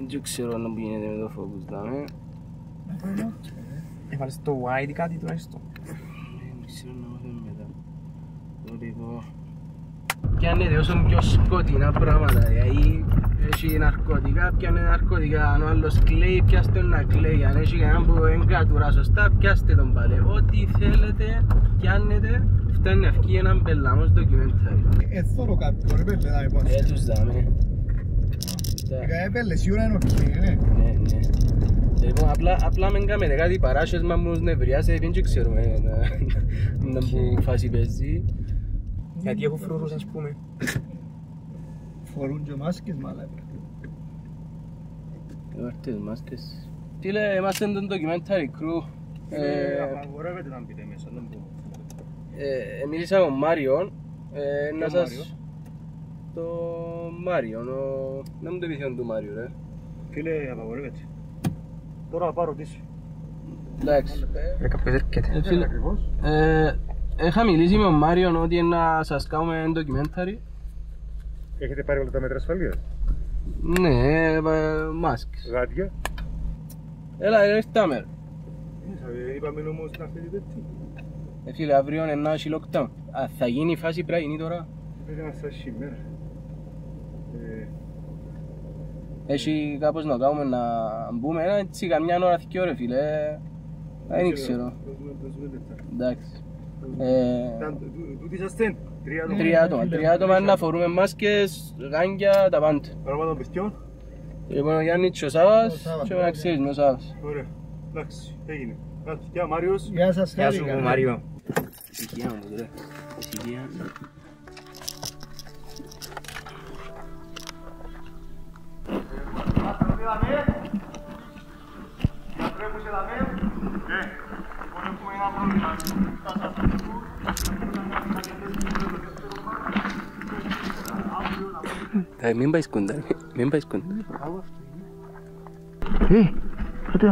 Δεν ξέρω αν γίνεται με το focus δάμε. Έβαλες το wide κάτι τουλάχιστον. Δεν ξέρω να μάθουμε μετά. Λοιπόν, πιάνεται όσο πιο σκοτεινά πράγματα, δηλαδή έχει ναρκωτικά, πιάνε ναρκωτικά, αν ο άλλος κλαίει, πιάστε τον να κλαίει, αν έχει κανέναν που εγκατουρά σωστά, πιάστε τον πάλι. Ό,τι θέλετε, πιάνετε, φτάνει να βγει έναν πελάμος ντοκιμένταρι. Εθώρω κάποιον, ρε πέλε, δάμε πώς. Τους δάμε. Πέλε, σίγουρα είναι οκ, ναι. Ναι, ναι. Λοιπόν, απλά μην κάνετε κάτι παράσχεσμα μου νευριάσε, δεν ξέρουμε να που φάση παίζει. Γιατί έχω φρουρούς ας πούμε. Φορούν και μάσκες μάλακα. Βάρτε τις μάσκες. Φίλε, είμαστε τον documentary crew. Απαγορεύεται να μπείτε μέσα, δεν μπορώ. Μίλησα με τον Μάριον. Να σας... Το Μάριον, να μου το επιθέον του Μάριου ρε. Φίλε, απαγορεύεται. Τώρα θα πάρω τύση. Εντάξει. Ρε κάποιος έρχεται. Φίλε, είχα μιλήσει με τον Μάριον ότι να σας κάνουμε documentary. Έχετε πάρει όλα τα μέτρα ασφαλείας? Ναι, μάσκες. Γάτια? Έλα, ήρθαμε. Είπαμε όμως να φέρει τέτοιο. Φίλε, αύριο είναι ένα lockdown. Θα γίνει η φάση πρέπει να γίνει τώρα. Πρέπει να σας σήμερα. Έχει κάπως να κάνουμε να μπούμε έτσι καμιά ώρα θυκιο ρε φίλε. Δεν ξέρω. Εντάξει. Τούτοι είσαστε? Τρία άτομα να φορούμε μάσκες, γάνγκια, τα πάντα. Παρόμα των παιδιών. Λοιπόν, ο Γιάννης και ο Σάββας και ο Αξίς με ο Σάββας. Ωραία. Εντάξει, έγινε. Γεια Μάριος. Γεια σας, γεια σου Μάριο. Ησυχία μου ρε. Ησυχία. Μην πάει σκούντα, μην πάει σκούντα. Κάτω.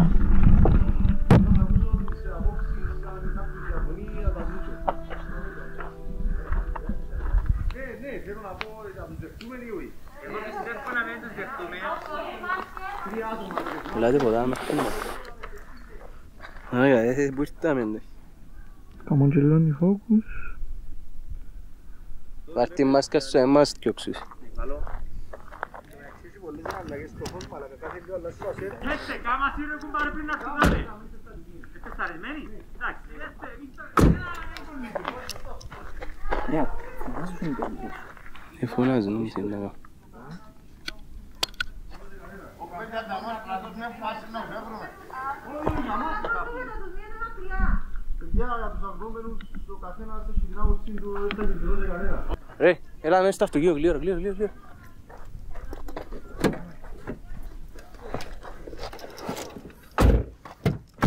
Ναι, θέλω να πω, θα τους δεχτούμε ή όχι. Εγώ πιστεύω να μην τους δεχτούμε. Ελάτε ποτά με σκούντα. Ωραία, που ήρθαμε. Καμοντζελώνει focus. Πάρ' τη μάσκα σου εμάς και οξύς. Καλό. Εξής πολλές αλλαγές στο χώρο, αλλά κάθε δύο αλλαγές στο ασέρ. Έστε, κάμα σύρω έχουν πάρει πριν να σκοτώνε. Είστε σταρισμένοι. Εντάξει, Φωνάζουν, μη σύλλαγα. Ρε, έλα μέσα στο αυτοκίνητο, γλύωρα.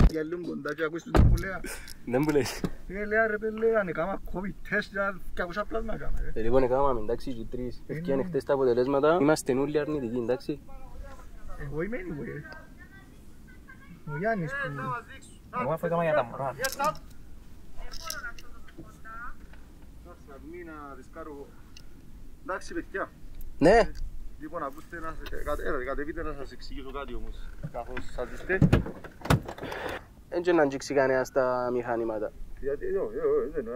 Για λίγο κοντά και ακούεις το που λέω. Δεν που λες. Λέω ρε πέλε, αν έκανα COVID test και ακούσα πλάσμα έκαμε. Λοιπόν, έκαναμε εντάξει και τρεις. Ευκαιράνε χτες τα αποτελέσματα. Είμαστε όλοι αρνητικοί, εντάξει. Εγώ είμαι anyway. Ο Γιάννης που... Εγώ αφού έκανα για τα μωρά. Να ρισκάρω. Εντάξει παιδιά. Ναι. Λοιπόν, ακούστε να κατεβείτε να σας εξηγήσω κάτι όμως. Καθώς σας είστε. Δεν και να αγγίξει κανένας τα μηχανήματα. Γιατί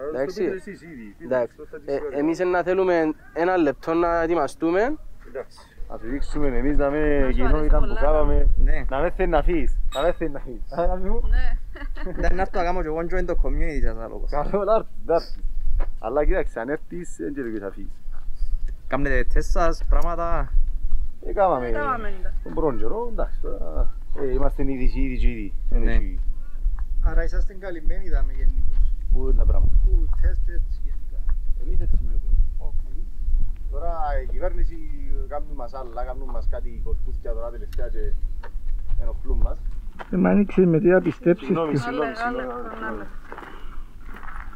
Εντάξει. το πείτε εσείς ήδη. Εμείς να θέλουμε ένα λεπτό να ετοιμαστούμε. Εντάξει. Να σου δείξουμε εμείς να με κοινότητα που κάναμε. Να με θέλει να φύγεις. Να με θέλει να φύγεις. Δεν να έρθω να κάνω και εγώ join το community σας άλλος. Καλό να έρθεις. Αλλά κοίταξε, αν έρθεις δεν και θα φύγεις. Κάμνετε τεστ σας, πράγματα. Κάμαμε τον πρώτο καιρό, εντάξει τώρα. Είμαστε ήδη. Άρα είσαστε καλυμμένοι δάμε γενικώς. Πού είναι τα πράγματα. Που τεστ έτσι γενικά. Εμείς έτσι νιώθουμε. Τώρα η κυβέρνηση κάνουν μας άλλα, κάνουν μας κάτι κοσκούθια τώρα τελευταία και ενοχλούν μας. Μ' άνοιξες με τι απιστέψεις. Συγγνώμη.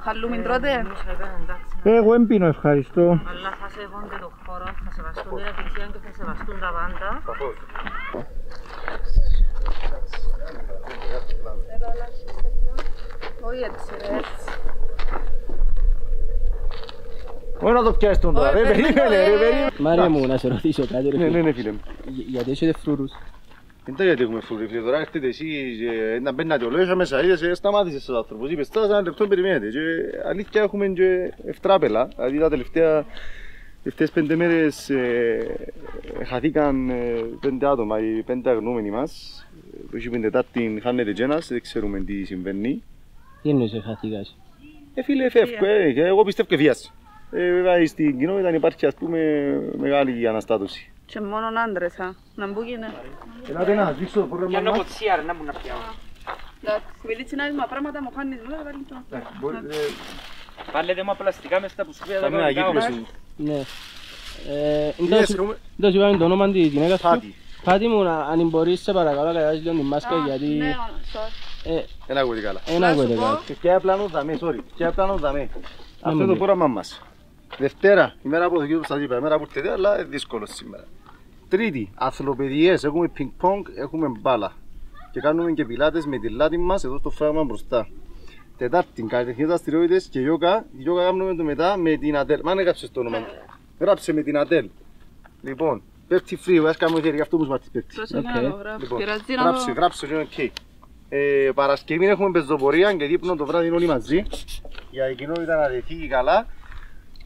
Χαλούμιν τρώτε. Εγώ έμπινω, ευχαριστώ. Αλλά θα σεβόνται το χώρο, θα σεβαστούν την εκκλησία και θα σεβαστούν τα πάντα. Σαφώς. Όχι έτσι, έτσι. Όχι να το πιάσεις τον τώρα, ρε περίμενε, ρε περίμενε. Μάρια μου, να σε ρωτήσω κάτι ρε φίλε. Ναι φίλε μου. Γιατί έχετε φρούρους? Δεν γιατί έχουμε φρούροι φίλε, τώρα έρχεται εσύ να μπαίνετε ολόγια μέσα, είδες σταμάτησες στους άνθρωπους, είπες τώρα ένα λεπτό περιμένετε και αλήθεια έχουμε και ευτράπελα, δηλαδή τα τελευταίες 5 μέρες χαθήκαν 5 άτομα, οι 5 αγνούμενοι μας, που έχει την Τετάρτη χάνεται και ένας, δεν ξέρουμε τι συμβαίνει. Τι εννοείς χαθήκας? Φίλε φεύγω, εγώ πιστεύω και βίας. Βέβαια στην κοινότητα υπάρχει ας πούμε μεγάλη αναστάτωση. Και μόνον άντρες, να μπουν και ναι. Ελάτε να δείξω το πρόγραμμα μας. Πιάνω ποτσίαρ να μου να πιάω. Εντάξει, μιλήσει να είσαι πράγματα μου κάνεις μου, βάλει το. Βάλετε μου πλαστικά μες στα πουσκούια Θα μην αγγίκλωση. Ναι. Δεν σου είπαμε το όνομα της γυναίκας σου. Πάτη μου, αν μπορείς σε παρακαλώ να κατεβάσεις λίγο τη μάσκα γιατί... Ναι, Δεν ακούγεται καλά. Δεν ακούγεται καλά. Και ποια πλάνο δαμέ, sorry. Ποια πλάνο δαμέ. Αυτό είναι το πρόγραμμα μας. Δευτέρα, ημέρα αποδοχή του σας είπα, ημέρα που ήρθετε, αλλά είναι δύσκολο σήμερα. Τρίτη, αθλοπαιδιές, έχουμε πινκ-πονγκ, έχουμε μπάλα. Και κάνουμε και πιλάτες με τη λάτη μας εδώ στο φράγμα μπροστά. Τετάρτη, καλλιτεχνικές δραστηριότητες και γιόγκα. Γιόγκα κάνουμε το μετά με την Αντέλ. Μαν έγραψες το όνομα. Γράψε με την Αντέλ. Λοιπόν, πέφτει φρύο, ας κάνουμε χέρι, αυτό μου σπάρτης πέφτει. Γράψε, είναι οκ. Παρασκευή έχουμε πεζοπορία και δείπνο το βράδυ όλοι μαζί. Για η κοινότητα να δεθεί καλά.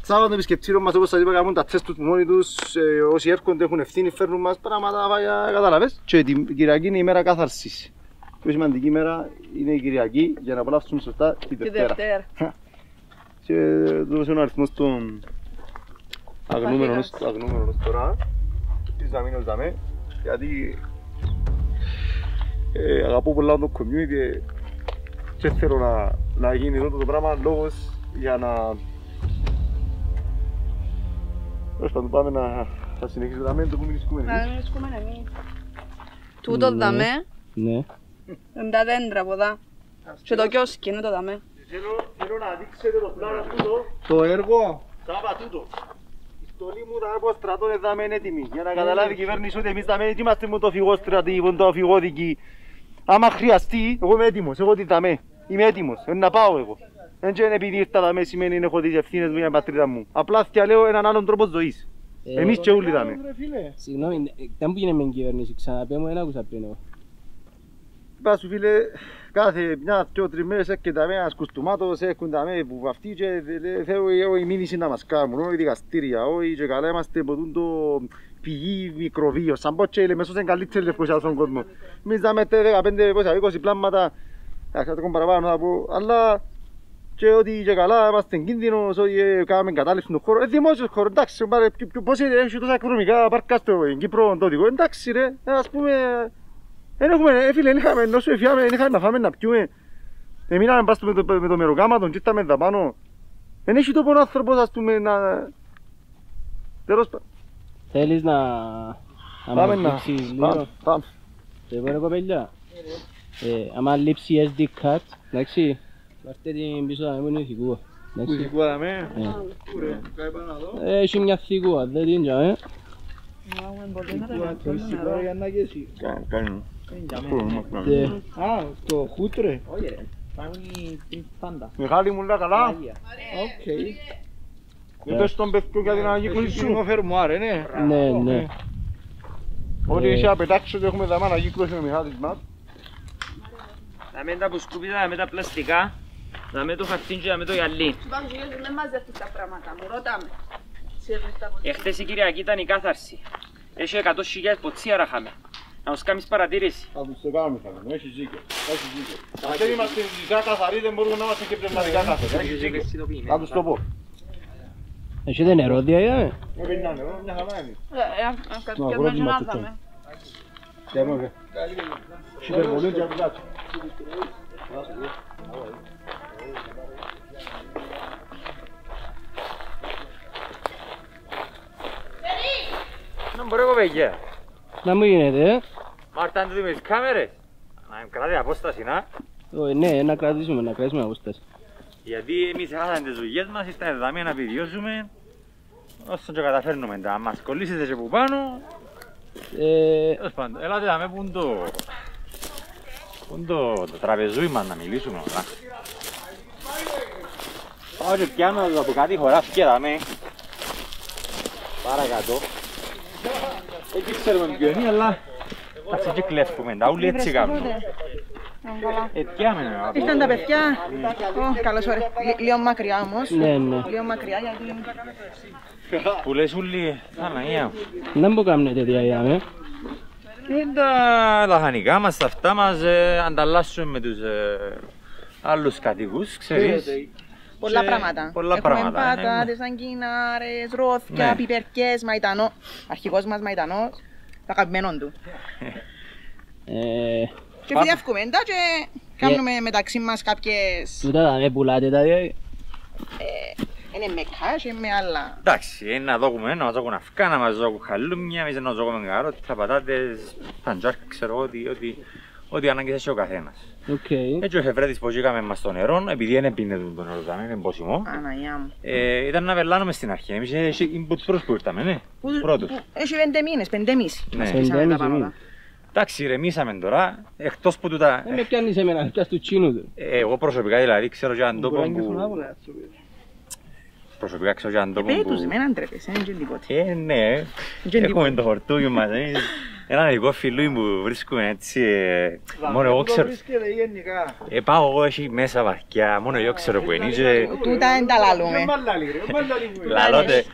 Σάββατο επισκεπτήριο μας, όπως σας είπα, κάνουν τα τεστ τους μόνοι τους. Όσοι έρχονται έχουν ευθύνη, φέρνουν μας πράγματα, κατάλαβες. Και την Κυριακή είναι η μέρα κάθαρσης. Η πιο σημαντική ημέρα είναι η Κυριακή για να απολαύσουμε σωστά τη Δευτέρα. Και δώσε ένα αριθμό στον αγνούμενο τώρα. Τι να μείνω δαμέ, γιατί αγαπώ πολλά το community και θέλω να γίνει εδώ το πράγμα λόγος για να... Ώσπου πάμε να συνεχίσουμε δαμέ, το που μιλήσουμε εμείς. Να μιλήσουμε εμείς. Τούτο δαμέ, είναι τα δέντρα από εδώ. Και το κιόσκι είναι το δαμέ. Θέλω να δείξετε το πλάνο τούτο. Το έργο. Σάβα τούτο. Η στολή μου θα έχω στρατών εδώ είναι έτοιμη. Για να καταλάβει η κυβέρνηση ότι εμείς δαμέ είμαστε με το φυγό στρατή, το φυγό δική. Άμα χρειαστεί, εγώ είμαι έτοιμος, εγώ τι δαμέ. Είμαι έτοιμος, να πάω εγώ. Δεν είναι επειδή ήρθα δαμέ σημαίνει έχω τις ευθύνες μου για την πατρίδα μου. Απλά λέω έναν άλλον τρόπο ζωής. Εμείς και όλοι δαμέ. Συγγνώμη, δεν που γίνεται με την κυβέρνηση, ξαναπέ μου, δεν άκουσα πριν εγώ. Είπα σου φίλε, κάθε μια, 2-3 μέρες έρχεται ένας κουστούμάτος, έρχονται αμέ που αυτοί και θέλω η μήνυση να μας κάνουν, όχι δικαστήρια, όχι και καλά είμαστε από το πηγή μικροβίος, σαν πω και μέσως είναι καλύτερη λευκοσιά στον κόσμο. Εμείς δάμε 15-20 πλάμματα, ακόμα παραπάνω θα πω, αλλά και ότι και καλά είμαστε κίνδυνος, ότι κάνουμε εγκατάλειψη στον χώρο, δημόσιος χώρο, εντάξει, πώς έχει τόσα εκδρομικά πάρκα στην Κύπρο τότικο, εντάξει ρε, ας πούμε. Δεν έχουμε, φίλε, δεν είχαμε νόσο εφιάμε, δεν είχαμε να φάμε να πιούμε. Εμείναμε πας με το μεροκάματον και ήρθαμε εδώ πάνω. Δεν έχει τόπο άνθρωπος, ας πούμε, να... Τέλος πάντων. Θέλεις να Πάμε μας λείψεις λίγο? Πάμε. Το είπα ρε κοπέλια. Άμα λείψει SD card, εντάξει, βάρτε την πίσω να μην είναι θηκούα. Θηκούα δαμε. Έχει μια θηκούα, δεν την τζάμε. Α, το χούτρε. Όχι ρε, κάνει την πάντα. Μιχάλη μου λέει καλά. Οκ. Δεν πες τον παιδιό για την ανακύκλωση σου. Είναι φερμουάρ, ναι. Ναι, ναι. Ό,τι εσύ απετάξεις ότι έχουμε δαμά ανακύκλωση με Μιχάλης μας. Δάμε τα πουσκούπιδα, δάμε τα πλαστικά, δάμε το χαρτί και δάμε το γυαλί. Πάμε και δεν μαζεύεις τα πράγματα μου, ρωτάμε. Εχθές η Κυριακή ήταν η κάθαρση. Έχει 100.000 ποτσίαρα χάμε. Να τους κάνεις παρατήρηση. Θα τους το κάνουμε Μιχάλη, έχεις δίκιο. Αν δεν είμαστε φυσικά καθαροί δεν μπορούμε να είμαστε και πνευματικά καθαροί. Έχεις δίκιο. Θα τους το πω. Έχετε νερό διάγαμε? Δεν είναι νερό, μια χαρά είναι. Κατοικιασμένοι να δάμε. Τέλος. Σιπερβολή και απειλάτσι. Να μπορεί κοπέγια. Να μου γίνεται, Μάρτα να δούμε τις κάμερες. Να κρατάει απόσταση, να. Ναι, να κρατήσουμε απόσταση. Γιατί εμείς χάσαμε τις δουλειές μας, ήρθαμε εδώ να επιβιώσουμε. Όσο και καταφέρνουμε, αν μας κολλήσετε και από πάνω. Τέλος πάντων, έλατε να με πούν το τραπεζούι μας να μιλήσουμε. Πάω και πιάνω από κάτι χωράφια, δάμε. παρακάτω. Εκεί ξέρουμε ποιο είναι, αλλά κάτσε και κλέφουμε, τα ούλοι έτσι κάνουν. Ήρθαν τα παιδιά. Καλώς ώρες. Λίγο μακριά όμως. Ναι. Λίγο μακριά γιατί... Που λες ούλοι, Αναία. Δεν μου κάνετε διαγιάμε. Είναι τα λαχανικά μας, τα αυτά μας ανταλλάσσουμε με τους άλλους κατοικούς, ξέρεις. Πολλά πράγματα. Πολλά Έχουμε πράγματα. πατάτες, αγκινάρες, ρόθια, Ναι. πιπερκές, μαϊτανό. Αρχηγός μας μαϊτανός, το αγαπημένο του. Και επειδή αυκουμέντα και κάνουμε μεταξύ μας κάποιες... Τούτα τα με πουλάτε τα δύο. Είναι με κάσ, είναι με άλλα. Εντάξει, να δώκουμε, να μας δώκουν αυκά, να μας δώκουν χαλούμια, εμείς να δώκουμε καρότια, πατάτες, παντζάρκα, ξέρω ό,τι ανάγκες έχει ο καθένας. Έτσι ο Εφευρέτης που είχαμε μας το νερό, επειδή δεν πίνεται το νερό, είναι πόσιμο. Αναγιά μου. Ήταν να βελάνουμε στην αρχή, εμείς ήμουν τους πρώτους που ήρθαμε, ναι, πρώτους. Έχει 5 μήνες, 5,5. Ναι. Αρχίσαμε τα πράγματα. Εντάξει, ρεμίσαμε τώρα, εκτός που τούτα... Δεν με πιάνεις εμένα, πιάνεις του τσίνου του. Εγώ προσωπικά δηλαδή ξέρω για έναν τόπο που... Προσωπικά ξέρω για έναν τόπο που... Πέτους, εμένα ντρέπεσαι, δεν είναι τίποτε. Ναι, έχουμε το χορτούγι μας, έναν ειδικό φιλούι που βρίσκουμε έτσι, μόνο εγώ ξέρω. Πάω εγώ έχει μέσα βαθιά, μόνο εγώ ξέρω που είναι. Τούτα δεν τα λαλούμε. Λαλώτε,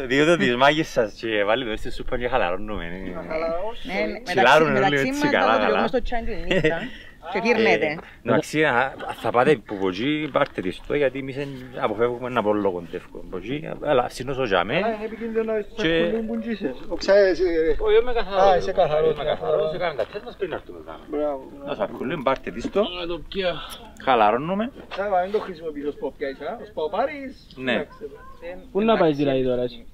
διότι τις μάγισσας και βάλει το στη σούπα και χαλαρώνουμε. Μεταξύ μας τα δουλεύουμε στο τσάιν τη νύχτα και γυρνέται. Εντάξει, θα πάτε που εκεί πάρτε τη στο γιατί εμείς αποφεύγουμε να απολογοντεύουμε. Αλλά συνόσο για μέ. Όχι, είμαι καθαρός. Είσαι καθαρός. Έκαμε τα τέσσερα μας πριν να έρθουμε εδώ. Να σας αρκουλούν, πάρτε τη στο. Χαλαρώνουμε. Δεν το χρησιμοποιήσω ως ποπιάς, ως ποπάρεις. Ναι. Πού να πάει δηλαδή τώρα εσύ?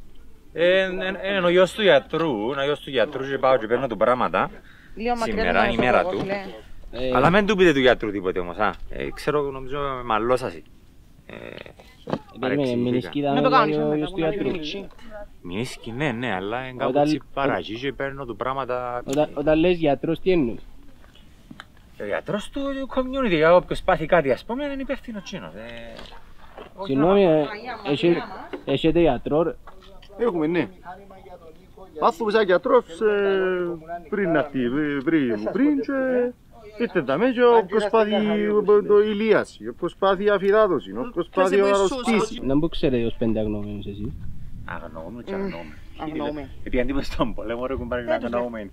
Είναι ο γιος του γιατρού, και πάω και παίρνω του πράγματα. Σήμερα, η μέρα του. Αλλά μην του πείτε του γιατρού τίποτε όμως, ξέρω, νομίζω μαλλώσασαι. Μηνίσκει Να το κάνεις ο γιος του γιατρού. Μηνίσκει, ναι, αλλά είναι κάπου έτσι παραγεί και παίρνω του πράγματα. Όταν λες γιατρός τι εννοείς? Ο γιατρός του community, για όποιος πάθει κάτι ας πούμε είναι υπεύθυνος τσίνος. Συγγνώμη, έχετε γιατρό ρε? Έχουμε, ναι. Πάθουμε σαν γιατρός πριν να έρθει, πριν και ήρθε τα μέσα όποιος πάθει το ηλίαση, όποιος πάθει αφυδάτωση, όποιος πάθει αρρωστήσει. Δεν μου ξέρετε ως 5 αγνώμενους εσείς. Αγνώμενο και αγνώμενο. Επειδή αντίπως στον πολέμο ρε έχουν πάρει να αγνώμενοι.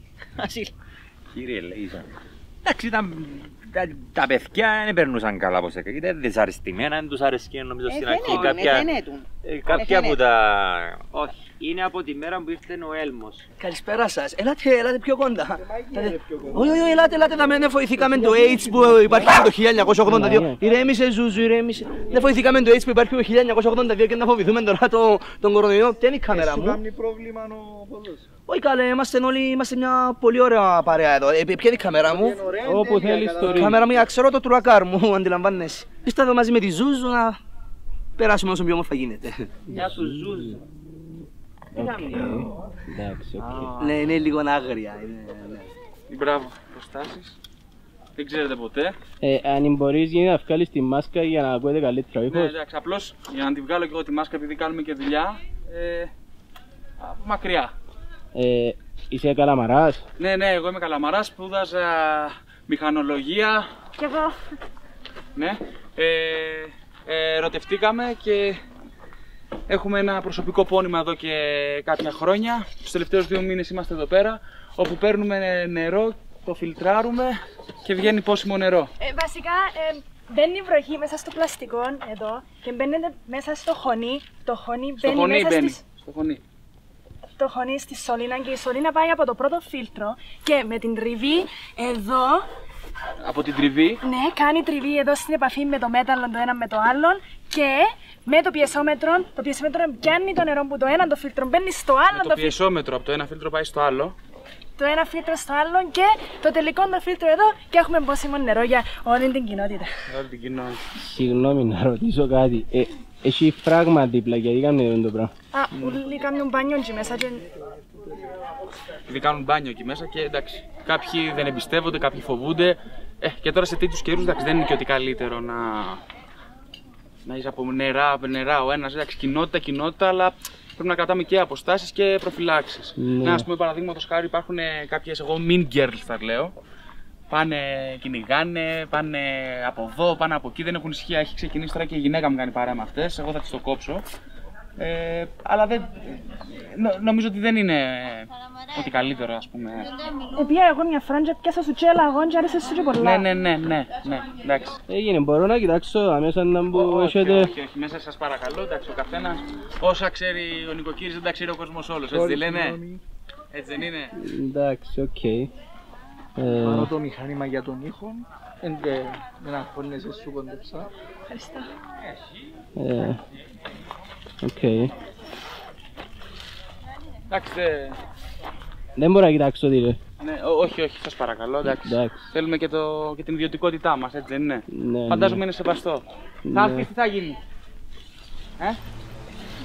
Κύριε Λέισον. Εντάξει, τα παιδιά δεν περνούσαν καλά πως έκανε, ήταν δυσαρεστημένα, δεν τους αρέσκει νομίζω στην αρχή κάποια από τα... Όχι, είναι από τη μέρα που ήρθε ο Έλμος. Καλησπέρα σας, ελάτε πιο κοντά. Όχι, ελάτε, δεν βοηθήκαμε το AIDS που υπάρχει το 1982. Ηρέμησε Ζούζου, ηρέμησε. Δεν βοηθήκαμε το AIDS που υπάρχει το 1982 και να φοβηθούμε τώρα τον κορονοϊό. Τι είναι η κάμερα μου? Κάνει πρόβλημα ο ποδός. Όχι καλέ, είμαστε μια πολύ ωραία παρέα εδώ. Ποια είναι η κάμερα μου? Όπου θέλεις το ρίχνεις. Κάμερα μου, ξέρω το τρουακάρ μου, αντιλαμβάνεσαι. Είστε εδώ μαζί με τη Ζούζου να περάσουμε όσο πιο όμορφα γίνεται. Γεια σου Ζούζου. Εντάξει, οκ. Ναι, είναι λίγο άγρια. Μπράβο, προστάσεις. Δεν ξέρετε ποτέ. Αν μπορείς να βγάλεις τη μάσκα για να ακούετε καλύτερα Ναι, ήχος. εντάξει, απλώς για να τη βγάλω και εγώ τη μάσκα επειδή κάνουμε και δουλειά. Μακριά. Είσαι Καλαμαράς? Ναι, εγώ είμαι Καλαμαράς, σπούδαζα μηχανολογία. Κι εγώ. Ναι. Ερωτευτήκαμε και έχουμε ένα προσωπικό πόνημα εδώ και κάποια χρόνια. Τους τελευταίους 2 μήνες είμαστε εδώ πέρα, όπου παίρνουμε νερό, το φιλτράρουμε και βγαίνει πόσιμο νερό. Βασικά μπαίνει βροχή μέσα στο πλαστικό εδώ και μπαίνετε μέσα στο χωνί. Το χωνί μπαίνει μέσα στο χωνί στη σωλήνα και η σωλήνα πάει από το πρώτο φίλτρο και με την τριβή εδώ. Από την τριβή. Ναι, κάνει τριβή εδώ στην επαφή με το μέταλλο το ένα με το άλλο και με το πιεσόμετρο πιάνει το νερό που το ένα το φίλτρο μπαίνει στο άλλο. Το πιεσόμετρο από το ένα φίλτρο πάει στο άλλο. Το ένα φίλτρο στο άλλο και το τελικό το φίλτρο εδώ και έχουμε πόσιμο νερό για όλη την κοινότητα. Συγγνώμη να ρωτήσω κάτι. Έχει φράγμα δίπλα γιατί κάνουν το πράγμα. Ούλοι κάνουν μπάνιο εκεί μέσα και... Ήδη κάνουν μπάνιο εκεί μέσα και εντάξει, κάποιοι δεν εμπιστεύονται, κάποιοι φοβούνται. Και τώρα σε τέτοιους καιρούς εντάξει, δεν είναι και ότι καλύτερο να είσαι από νερά ο ένας, εντάξει, κοινότητα, αλλά πρέπει να κρατάμε και αποστάσεις και προφυλάξεις. Ναι. Ας πούμε, παραδείγματος χάρη, υπάρχουν κάποιες, εγώ mean girls θα λέω. Πάνε, κυνηγάνε, πάνε από εδώ, πάνε από εκεί, δεν έχουν ησυχία. Έχει ξεκινήσει τώρα και η γυναίκα μου κάνει παρέα με αυτές. Εγώ θα τις το κόψω. Αλλά νομίζω ότι δεν είναι ότι καλύτερο, ας πούμε. Επία εγώ μια φορά και πιάσα σου τσέλα αγών και άρεσε σου και πολλά. Ναι, εντάξει. Έγινε, μπορώ να κοιτάξω αμέσα να μπω, έχετε... Όχι, μέσα σας παρακαλώ, εντάξει, ο καθένας όσα ξέρει ο νοικοκύρης δεν τα ξέρει ο κόσμος όλος, έτσι δεν λένε? Έτσι δεν είναι? Εντάξει, οκ. Πάρω το μηχάνημα για τον ήχο, δεν αγχώνεσαι, σου κοντέψα. Ευχαριστώ. Οκ. Εντάξει, δεν μπορώ να κοιτάξω τι ρε. Ναι, όχι, σας παρακαλώ, εντάξει. Θέλουμε και την ιδιωτικότητά μας, έτσι δεν είναι? Ναι, φαντάζομαι είναι σεβαστό. Θα έρθεις, τι θα γίνει?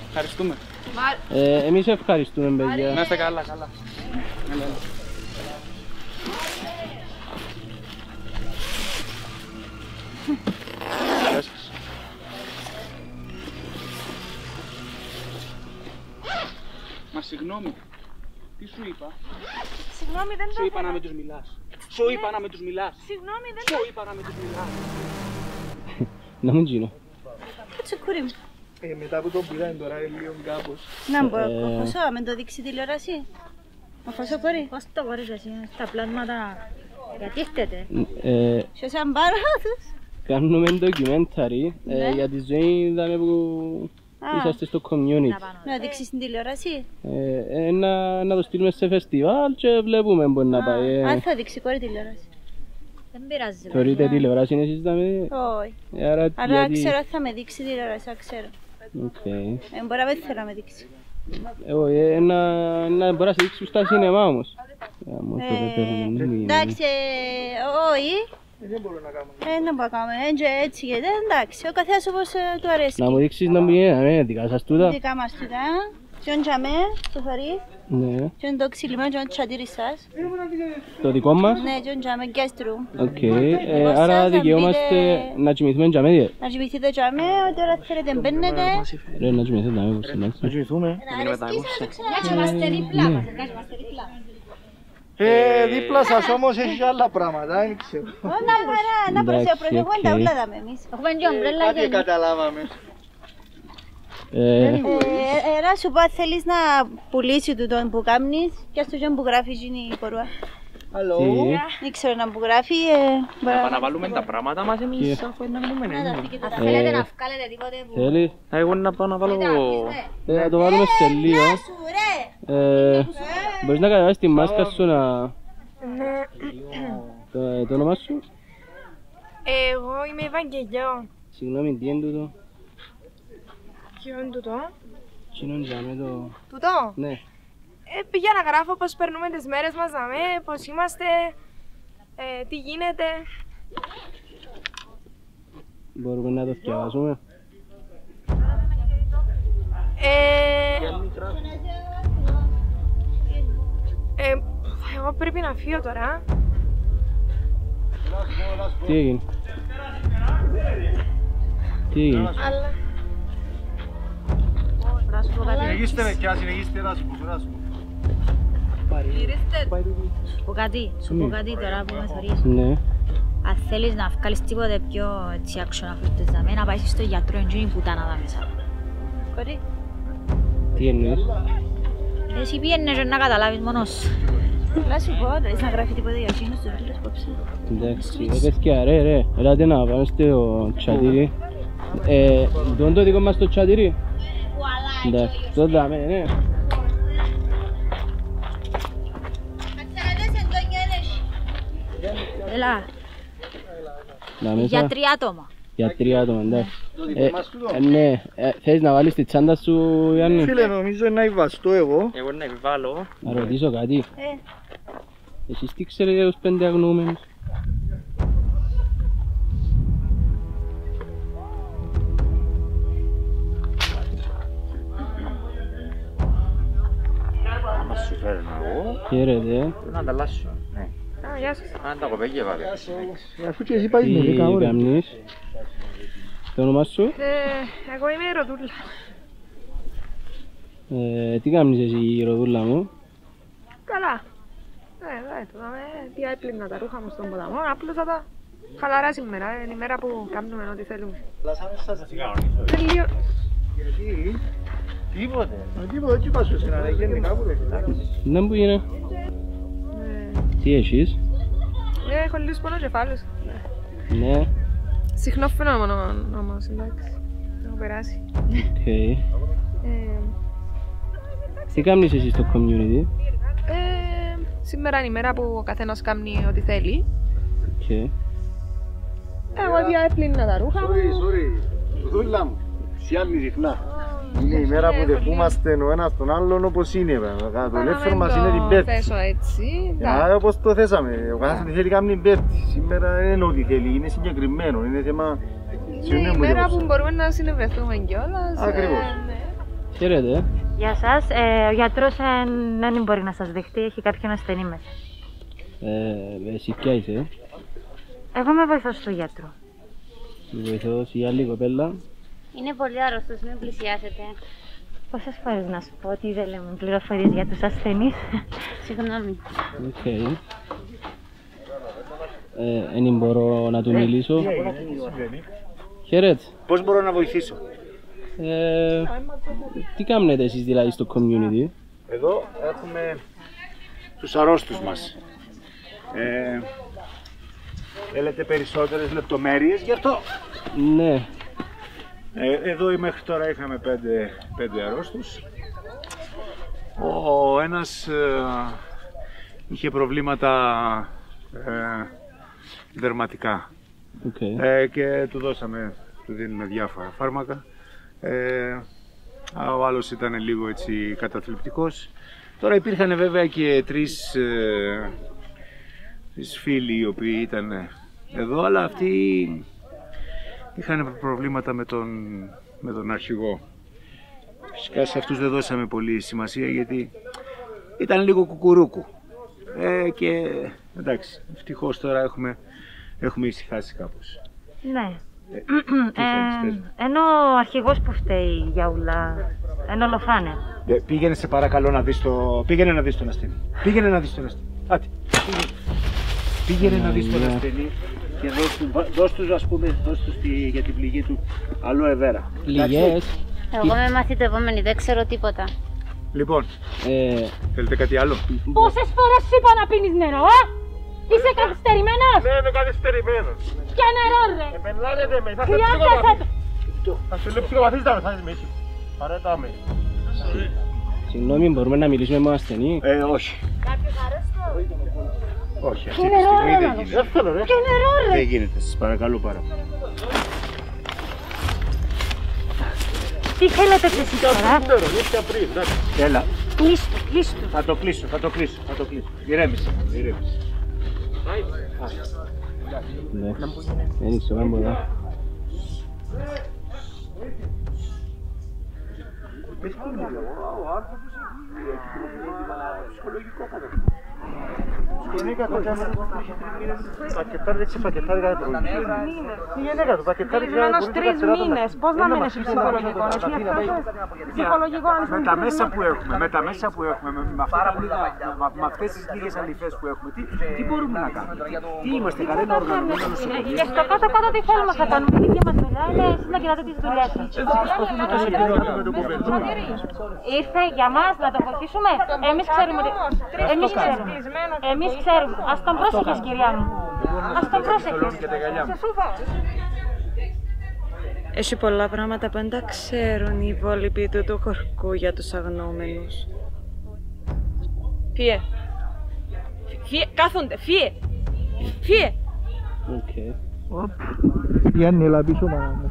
Ευχαριστούμε. Εμείς ευχαριστούμε, παιδιά. Να είστε καλά. Γεια σας. Μα συγγνώμη, τι σου είπα? Συγγνώμη, δεν το Σου είπα να με τους μιλάς. Σου είπα να με τους μιλάς. Συγγνώμη, δεν Σου είπα να με τους μιλάς. Να μην γίνω. Κάτσε κούρι μου. Μετά που τον πήραν τώρα είναι λίγο κάπως. Να μπω, οφωσώ, με το δείξει τηλεόραση. Οφωσώ κόρη. Πώς το κορείς εσύ, στα πλάσματα, γιατί είστε? Σε σαν παράδος. Κάνουμε ντοκιμένταρι για τη ζωή που είσαστε στο community. Να δείξεις την τηλεόραση. Να το στείλουμε σε φεστιβάλ και βλέπουμε μπορεί να πάει. Αν θα δείξει κόρη τηλεόραση. Δεν πειράζει. Θεωρείτε τηλεόραση εσείς να με δείτε? Όχι. Άρα ξέρω ότι θα με δείξει τηλεόραση, ξέρω. Μπορεί να μην θέλω να με δείξει. Να μπορεί να σε δείξει στα σινεμά όμως. Εντάξει, όχι. Δεν μπορώ να κάνω. Δεν μπορώ να κάνω, έτσι γιατί εντάξει, ο καθένας όπως του αρέσει. Να μου δείξεις να είναι δικά σας τούτα. Δικά μας τούτα, και ο τζαμέ, το θωρείς, και το ξυλιμένο και το τσαντήρι σας. Το δικό μας. Ναι, και ο τζαμέ, guest room. Οκ, άρα δικαιόμαστε να κοιμηθούμε τζαμέ. Να κοιμηθείτε τζαμέ, ό,τι ώρα θέλετε μπαίνετε. Ρε, να κοιμηθείτε τζαμέ, να κοιμηθούμε. Να κοιμάστε δίπλα μας, να κοιμάστε δίπλα. Δίπλα σας όμως έχει και άλλα πράγματα, δεν ξέρω. Να προσεχούμε τα ούλα δάμε εμείς. Έχουμε και ομπρέλα Κάτι καταλάβαμε. Ένα σου πω, θέλεις να πουλήσει του τον που κάνεις και ας το και που γράφεις είναι η κορούα. Αλλό. Δεν ξέρω να που γράφει. Να βάλουμε τα πράγματα μας εμείς αφού να μιλούμε. Θέλετε να βγάλετε τίποτε που... Θέλει. Εγώ να πάω να βάλω... Να το βάλουμε σε λίγο. Μπορείς να κατεβάσεις τη μάσκα σου να... Το όνομα σου? Εγώ είμαι Ευαγγελιό. Συγγνώμη, τι είναι τούτο? Ποιο είναι τούτο? Τι είναι το... Τούτο? Ναι. Πήγα να γράφω πώς περνούμε τις μέρες μας, πώς είμαστε, τι γίνεται. Μπορούμε να το διαβάσουμε? Εγώ πρέπει να φύγω τώρα. Τι έγινε? Τι έγινε? Συνεχίστε με κι συνεχίστε να σου πω. Σου πω κάτι τώρα που με θωρείς. Ναι. Αν θέλεις να βγάλεις τίποτε πιο action αυτές δάμε, να πάεις στο γιατρό εντζήνη η πουτάνα δά μέσα. Κορί. Τι εννοείς? Εσύ πήγαινες να καταλάβεις μόνος. Να σου πω, θέλεις να γράφει τίποτε για εκείνους τους φίλους κόψε. Εντάξει, παιδιά, ρε, ελάτε να πάμε στο τσατήρι. Το είναι το δικό μας το τσατήρι? Εντάξει, το δάμε, ναι. Έλα. Για 3 άτομα. Για 3 άτομα, εντάξει. Ναι, θες να βάλεις τη τσάντα σου, Γιάννη? Φίλε, νομίζω να υβαστώ εγώ. Εγώ να επιβάλλω. Να ρωτήσω κάτι. Εσείς τι ξέρετε ως 5 αγνοούμενους? Να σου φέρνω εγώ. Χαίρετε. Να ανταλλάσσω. Γεια σας. Αν τα κοπέγια βάλε. Αφού και εσύ πάει με 10 ώρες. Τι κάνεις? Το όνομα σου? Εγώ είμαι η Ροδούλα. Τι κάνεις εσύ, Ροδούλα μου? Καλά. Τι έπλυνα τα ρούχα μου στον ποταμό, απλούσα τα χαλαρά σήμερα, είναι η μέρα που κάνουμε ό,τι θέλουμε. Γιατί? Τίποτε. Τίποτε, τι πας σου εσένα, γενικά που δεν Ναι, που είναι. Τι έχεις? Έχω λίγους πονοκεφάλους. Ναι. Συχνό φαινόμενο όμως, εντάξει. Έχω περάσει. Οκ. Τι κάνεις εσύ στο community? Σήμερα είναι η μέρα που ο καθένας κάνει ό,τι θέλει. Okay. Εγώ έπλυνα τα ρούχα μου. Sorry, Ροδούλα μου, σιάνει συχνά. Είναι η μέρα που δεχόμαστε ο ένας τον άλλον όπως είναι. Το ελεύθερο μας είναι την Πέμπτη. Θέσω έτσι. Όπως το θέσαμε. Ο καθένας θέλει κάνει την Πέμπτη. Σήμερα δεν είναι ό,τι θέλει, είναι συγκεκριμένο. Είναι θέμα... Είναι η μέρα που μπορούμε να συνευρεθούμε κιόλας. Ακριβώς. Χαίρετε. Γεια σας. Ο γιατρός δεν μπορεί να σας δεχτεί, έχει κάποιον ασθενή μέσα. Εσύ ποια είσαι? Εγώ είμαι βοηθός του γιατρού. Βοηθός, η άλλη κοπέλα. Είναι πολύ άρρωστος, μην πλησιάσετε. Πόσες φορές να σου πω ότι δεν λέμε πληροφορίες για τους ασθενείς? Συγγνώμη. Οκ. Εν μπορώ να του μιλήσω. Χαίρετε. Πώς μπορώ να βοηθήσω? Τι κάνετε εσείς δηλαδή στο community? Εδώ έχουμε τους αρρώστους μας. Θέλετε περισσότερες λεπτομέρειες γι' αυτό? Ναι. Εδώ μέχρι τώρα είχαμε πέντε αρρώστους. Ο ένας είχε προβλήματα δερματικά. Okay. Και του δίνουμε διάφορα φάρμακα. Ο άλλος ήταν λίγο έτσι καταθλιπτικός. Τώρα υπήρχαν βέβαια και τρεις φίλοι οι οποίοι ήταν εδώ, αλλά αυτοί είχαν προβλήματα με τον αρχηγό. Φυσικά σε αυτούς δεν δώσαμε πολύ σημασία γιατί ήταν λίγο κουκουρούκου. Και εντάξει, ευτυχώς τώρα έχουμε ησυχάσει κάπως. Ναι. Ενώ ο αρχηγός που φταίει για ούλα, ενώ ολοφάνε. Πήγαινε σε παρακαλώ να δεις πήγαινε να δεις τον ασθενή. Πήγαινε να δεις τον ασθενή. Άτε. Πήγαινε να δεις τον ασθενή και δώσ' τους ας πούμε, για την πληγή του aloe vera. Πληγές. Εγώ είμαι μαθητευόμενη, δεν ξέρω τίποτα. Λοιπόν, θέλετε κάτι άλλο? Πόσες φορές σου είπα να πίνεις νερό, Είσαι καθυστερημένος! Ναι, είμαι καθυστερημένος. Ποια νερό ρε! Επενλάρετε με, θα σε Θα σε ψυχοπαθείς θα με εσύ. Παρέτα με. Συγγνώμη, μπορούμε να μιλήσουμε με ασθενή? Όχι. Κάποιος αρρώστος? Όχι, αυτή τη στιγμή δεν γίνεται. Ποιο νερό ρε! Δεν γίνεται, σας παρακαλώ πάρα πολύ. Τι θέλετε εσείς τώρα? Έλα. Κλείστο. Θα το κλείσω. Ηρέμησε. Δεν ήξερα αν μπορώ. Συγκεκριμένως 3 μήνες. Πώς να μην έχει ψυχολογικό? Ψυχολογικό αν με τα μέσα που έχουμε, με αυτές τις λίγες αληθές που έχουμε, τι μπορούμε να κάνουμε? Τι είμαστε, κανένα οργανωμένο νοσοκομείο? Και στο κάτω-κάτω τι θέλουμε να κάνουμε? Η δική μας δουλειά είναι εσείς να κοιτάτε τις δουλειές σας. Ήρθε για μας να το βοηθήσουμε. Εμείς ξέρουμε. Εμείς ξέρουμε. Ας τον πρόσεχες, κυρία μου. Ας τον πρόσεχες. Έχει πολλά πράγματα που δεν τα ξέρουν οι υπόλοιποι του χωρκού για τους αγνώμενους. Φύε. Κάθονται. Φύε. Γιάννη, έλα πίσω μάνα.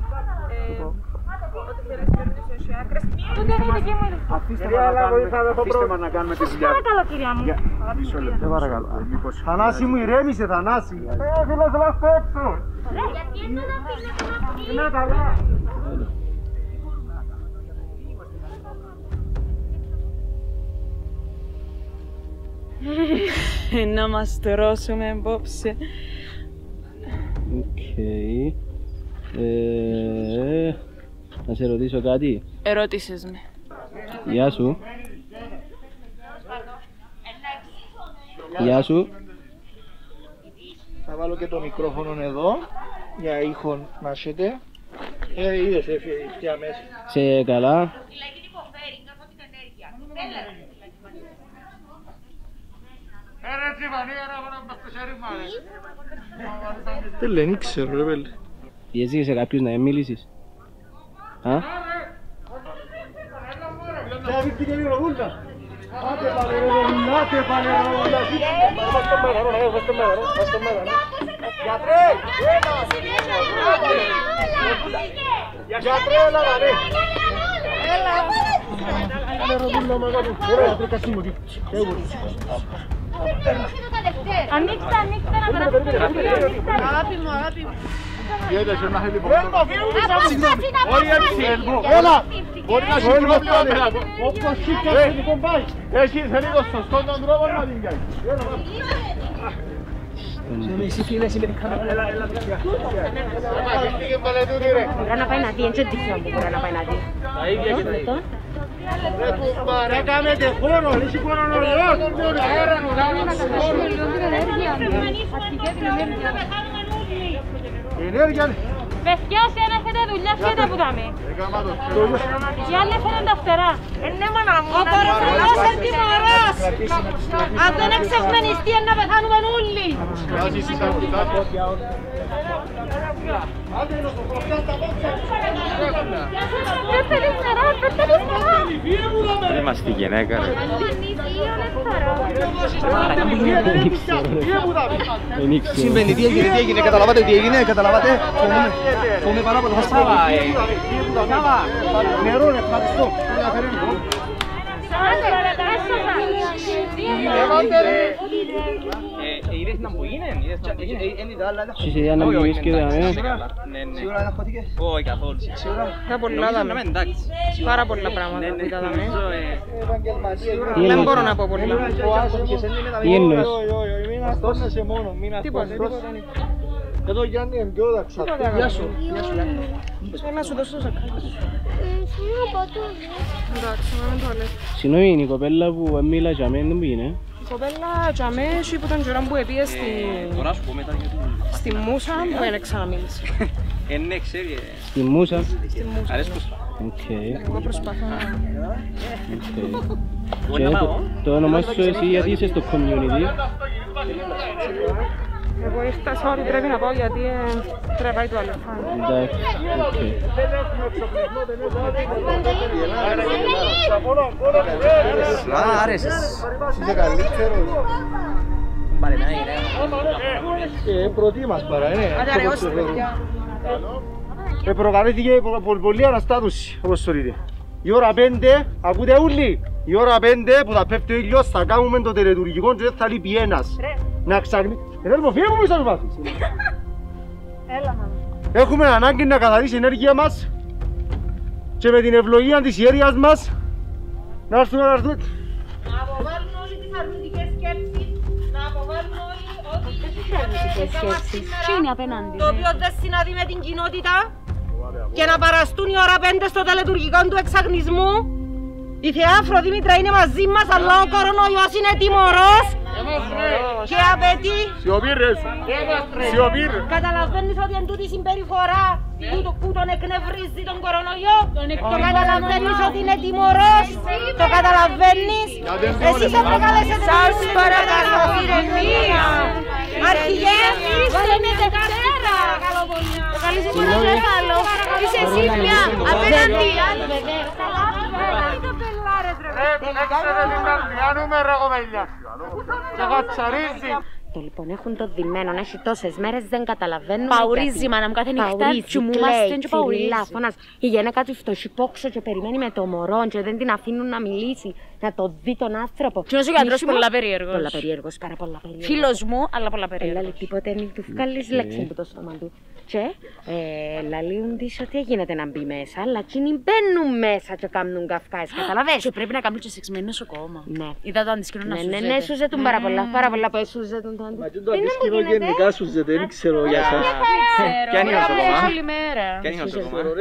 Αφήστε μας να κάνουμε τη δουλειά. Παρακαλώ, κυρία μου. Σε παρακαλώ. Θανάση μου, ηρέμησε, Θανάση. Θέλω να σε έξω. Είναι καλά. Να μας τρώσουμε απόψε. Να σε ρωτήσω κάτι? Ερώτησες με. Γεια σου. Γεια σου. Θα βάλω και το μικρόφωνο εδώ για ήχον να έχετε. Είδες ευθεία μέσα. Σε καλά. Δεν λένε, ξέρω ρε πέλε. Πιέζεις σε κάποιους να μιλήσεις. Α? Άτε πάνε ρε ρολούλα, άτε πάνε ρε ρολούλα. Βάζ' το μέγαρο, βάζ' το μέγαρο, βάζ' το μέγαρο. Γιατρέ, έλα! Γιατρέ, έλα ρε! Έλα! Έλα ρολούλα μεγάλη. Ωραία, γιατρέ, κασί μου. Ανοίξτε, ανοίξτε να περάσουμε. Αγάπη μου, αγάπη μου. Φύγετε, να θέλει όχι έτσι, έλα! Μπορεί να σου πρόβλημα, όπως σήκασε λοιπόν πάει. Έχει θέλει το σωστό τον τρόπο να την κάνει. Εσύ φίλες είμαι την κάμερα. Έλα, μπορεί να πάει να δει, έτσι τυχαίο που μπορεί να πάει να δει. τα ίδια και τα ίδια. Ρε κάμετε χώρο, είσαι κορονοϊός. Ενέργεια. Παιδιά, σε ένα έχετε δουλειά, φύγετε που δάμε. Οι άλλοι έφεραν τα φτερά. Ναι, μάνα μου. Ο κορονοϊός είναι τιμωρός. Αν δεν εξευμενιστεί, να πεθάνουμε όλοι. Πέστε λίγο νερά, πέστε λίγο νερά. Είμαστε η γυναίκα ρε. Συμβαίνει, τι έγινε, καταλαβάτε τι έγινε, καταλαβάτε. Φοβούμαι πάρα πολύ, θα σπάω. Νερό ρε, ευχαριστώ. Είδες να μου γίνε, Είσαι για να μιλήσεις και δάμε. Σίγουρα ναρκωτικές. Όχι καθόλου. Τα πολλά δάμε. Πάρα πολλά πράγματα που τα δάμε. Δεν μπορώ να πω πολλά. Τι εννοείς? Μην αστώνεσαι μόνο, μην αστώνεσαι. Εδώ Γιάννη εμπιόδα ξαφτεί. Γεια σου. Να σου δώσω σακάκι. Εντάξει, να μην το αλέω. Συγγνώμη, η κοπέλα που μίλα για μένα που είναι. Η κοπέλα για μένα που ήταν καιρό που έπιε στη Μούσα που δεν ξαναμίλησε. Ναι, ξέρει. Στη Μούσα. Αρέσκος. Εγώ προσπαθώ να... Και το όνομα σου εσύ γιατί είσαι στο community. Εγώ ήρθα, sorry, πρέπει να πάω γιατί τρεβάει το άλλο. Εντάξει, οκ. Άρεσες. Είσαι καλύτερος. Πάρε να είναι. Πρωτοί μας παρά, είναι. Αδιαραιώστε, παιδιά. Προκαλέθηκε πολλή αναστάτωση, όπως θεωρείτε. Η ώρα 5, ακούτε όλοι, η ώρα 5 που θα πέφτει ο ήλιος θα κάνουμε το τελετουργικό και δεν θα λείπει ένας. Να ξαγνεί... Θέλουμε φύγε μου πίσω να μάθεις. Έλα, μάνα. Έχουμε ανάγκη να καθαρίσει η ενέργεια μας και με την ευλογία της ιέρειας μας να έρθουμε να έρθουμε. Να αποβάλουν όλοι τις αρνητικές σκέψεις, να αποβάλουν όλοι ό,τι Τι είναι απέναντι? το οποίο δεν συνάδει με την κοινότητα και να παραστούν η ώρα 5 στο τελετουργικό του εξαγνισμού. Η Θεά Αφροδήμητρα είναι μαζί μας, αλλά ο κορονοϊός είναι τιμωρός και απαιτεί. Σιωπήρ! Καταλαβαίνεις ότι εν τούτη συμπεριφορά που τον εκνευρίζει τον κορονοϊό. Το καταλαβαίνεις ότι είναι τιμωρός. Το καταλαβαίνεις. Εσύ σε προκάλεσες. Σας παρακαλώ, ηρεμία. Αρχηγέ, δεν είναι Δευτέρα. Καλής παρακαλώ. Είσαι εσύ πια απέναντι. Το λοιπόν έχουν το δειμένο, έχει τόσες μέρες, δεν καταλαβαίνουν. Παουρίζει, μάνα μου, κάθε νυχτά τσιμούμαστε και παουρίζει. Η γυναίκα του φτωχή πόξο και περιμένει με το μωρό και δεν την αφήνουν να μιλήσει, να το δει τον άνθρωπο. Και ο γιατρός πολλά περίεργος. Πολλά περίεργος, πάρα πολλά περίεργος. Φίλος μου, αλλά πολλά περίεργος. Λέει τίποτε, μην του βγάλεις λέξη από το στόμα του. Και λαλίουν της ότι γίνεται να μπει μέσα, αλλά εκείνοι μπαίνουν μέσα και κάνουν καυκάες, καταλαβες. Και πρέπει να κάνουν και σεξ με νοσοκόμα. Ναι. Είδα το αντισκήνο να σούζεται. Ναι, σούζετουν πάρα πολλά που σούζετουν το αντισκήνο. Μα το αντισκήνο γενικά σούζεται, δεν ξέρω για εσάς. Ποια είναι η νοσοκόμα?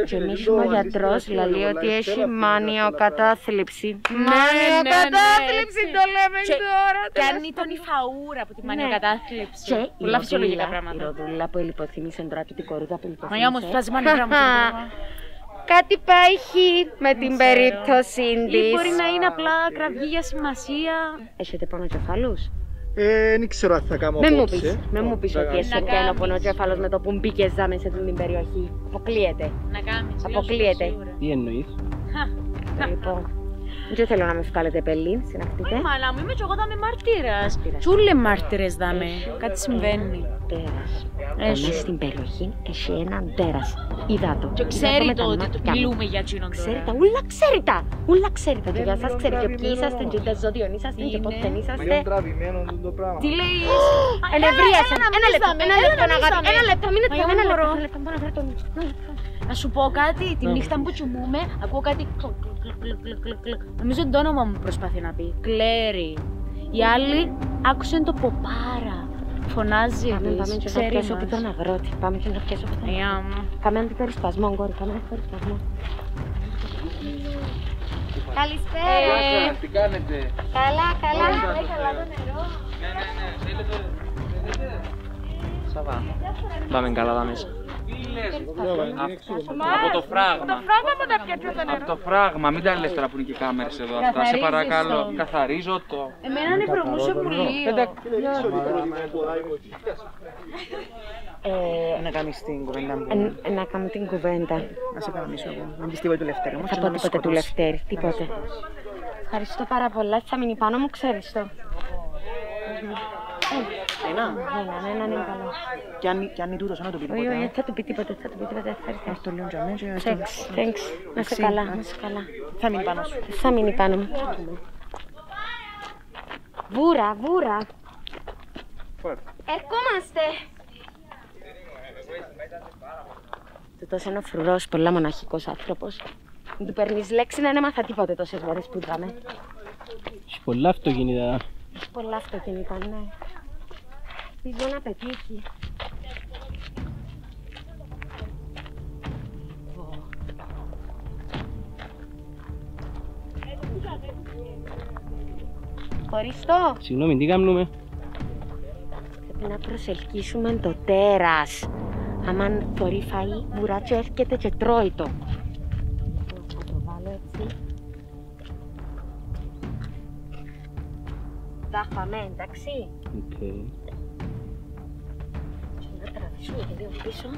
Και εμείς ο γιατρός λέει ότι έχει μάνιο κατάθλιψη. Μάνιο κατάθλιψη το λέμε τώρα. Κάνει τον υφαούρα από τη μάνιο κατάθλιψη. Πολλά φυσιολογικά πράγματα. Η Ροδούλα που ελιποθύμησε τώρα και την κορούδα που ελιποθύμησε. Μαγιά όμως φάζει μάνιο γράμμα. Κάτι πάει με την περίπτωση της. Ή μπορεί να είναι απλά κραυγή για σημασία. Έχετε πονοκεφάλους? Δεν ξέρω αν θα κάνω απόψε. Με μου πεις ότι εσύ πιάνει ο πονοκέφαλος με το που μπήκες δάμε σε την περιοχή. Αποκλείεται. Να κάνεις. Αποκλείεται. Τι εννοείς? Λοιπόν, δεν θέλω να με βγάλετε πελή, συνακτείτε. Μαλά μου, είμαι και εγώ δάμε μάρτυρας. Τσούλε μάρτυρες δάμε. Κάτι συμβαίνει. Τέρας. Μέσα στην περιοχή έχει έναν τέρας. Είδα το. Και ξέρει το ότι μιλούμε για εκείνον τώρα. Ξέρει τα, ούλα ξέρει τα. Ούλα ξέρει τα. Και για σας ξέρει και ποιοι είσαστε, και τα ζώδιον είσαστε, και πότε δεν είσαστε. Είναι τραβημένο το πράγμα. Τι λέεις? Ενευρίασαν. Ένα λεπτό, ένα λεπτό. Να σου πω κάτι, τη νύχτα που κοιμούμαι, ακούω κάτι νομίζω ότι το όνομα μου προσπαθεί να πει. Κλέρι. Η άλλη άκουσε το ποπάρα. Φωνάζει Πάμε και να πιέσω από τον αγρότη. Πάμε και να πιέσω από τον αγρότη. Κάμε αντιπερισπασμό, κόρη, κάμε αντιπερισπασμό. Καλησπέρα. Τι κάνετε? Καλά. Έχει καλά το νερό. Σαβά. Πάμε καλά τα μέσα. Από το φράγμα. Το φράγμα μου τα πιέτει το νερό. Από το φράγμα, μην τα λες τώρα που είναι και οι κάμερες εδώ αυτά. Σε παρακαλώ, καθαρίζω το. Εμένα είναι προμούσε μου λίγο. Να κάνεις την κουβέντα μου. Να κάνω την κουβέντα. Να σε κανονίσω εγώ. Να μπεις τίποτε του Λευτέρη. Θα πω τίποτε του Λευτέρη, τίποτε. Ευχαριστώ πάρα πολλά. Θα μείνει πάνω μου, ξέρεις το. Έναν είναι καλό. Και αν είναι τούτος, να του πει τίποτε. Όχι, θα του πει τίποτε, ευχαριστώ. Το λέω για μένα. Thanks. Να είσαι καλά. Θα μείνει πάνω σου. Θα μείνει πάνω μου. Βούρα. Ερχόμαστε. Τούτος είναι ο φρουρός, πολλά μοναχικός άνθρωπος. Δεν του παίρνεις λέξη να δεν έμαθα τίποτε τόσες μέρες που είδαμε. Έχει πολλά αυτοκίνητα. Έχει πολλά αυτοκίνητα, ναι. Ελπίζω να πετύχει. Χωριστό. Συγγνώμη, τι κάνουμε? Πρέπει να προσελκύσουμε το τέρας. Άμα θωρεί φαΐ, βουράτσο έρχεται και τρώει το. Θα το βάλω έτσι. Τα φάμε, εντάξει. Οκ. Να τραβήσουμε και λίγο πίσω.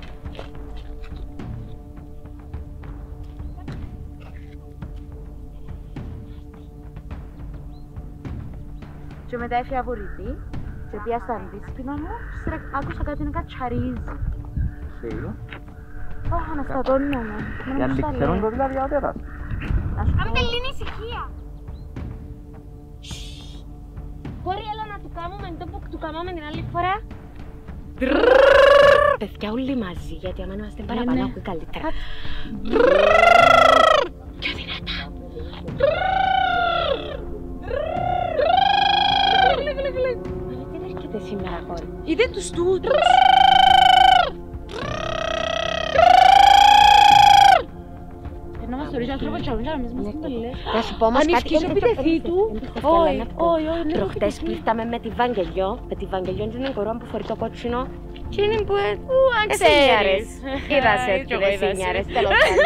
Και μετά έφυγα βορητή και πήγα στα αντίσκηνα μου και άκουσα κάτι να κατσαρίζει. Αναστατώνω μου. Για λιξερούν το δηλαδή ο τέρας. Κάμε τελείνει ησυχία. Μπορεί έλα να του κάνουμε το που του κάνουμε την άλλη φορά. Παιδιά όλοι μαζί, γιατί άμα είμαστε παραπάνω ακούει καλύτερα. Πιο δυνατά. Δεν έρχεται σήμερα κόρη. Είδε τους τούτους. Να μας θωρείς άνθρωπο και εμείς μας το λες. Να σου πω όμως κάτι. Αν επιτεθεί του, όχι. Προχτές πλήρταμε με τη Βαγγελιό. Με τη Βαγγελιό είναι η κορώνα που φορεί το κότσινο. Και είναι που αν ξέρεις. Είδασε τι δεσίνιαρες, τέλος πάντων.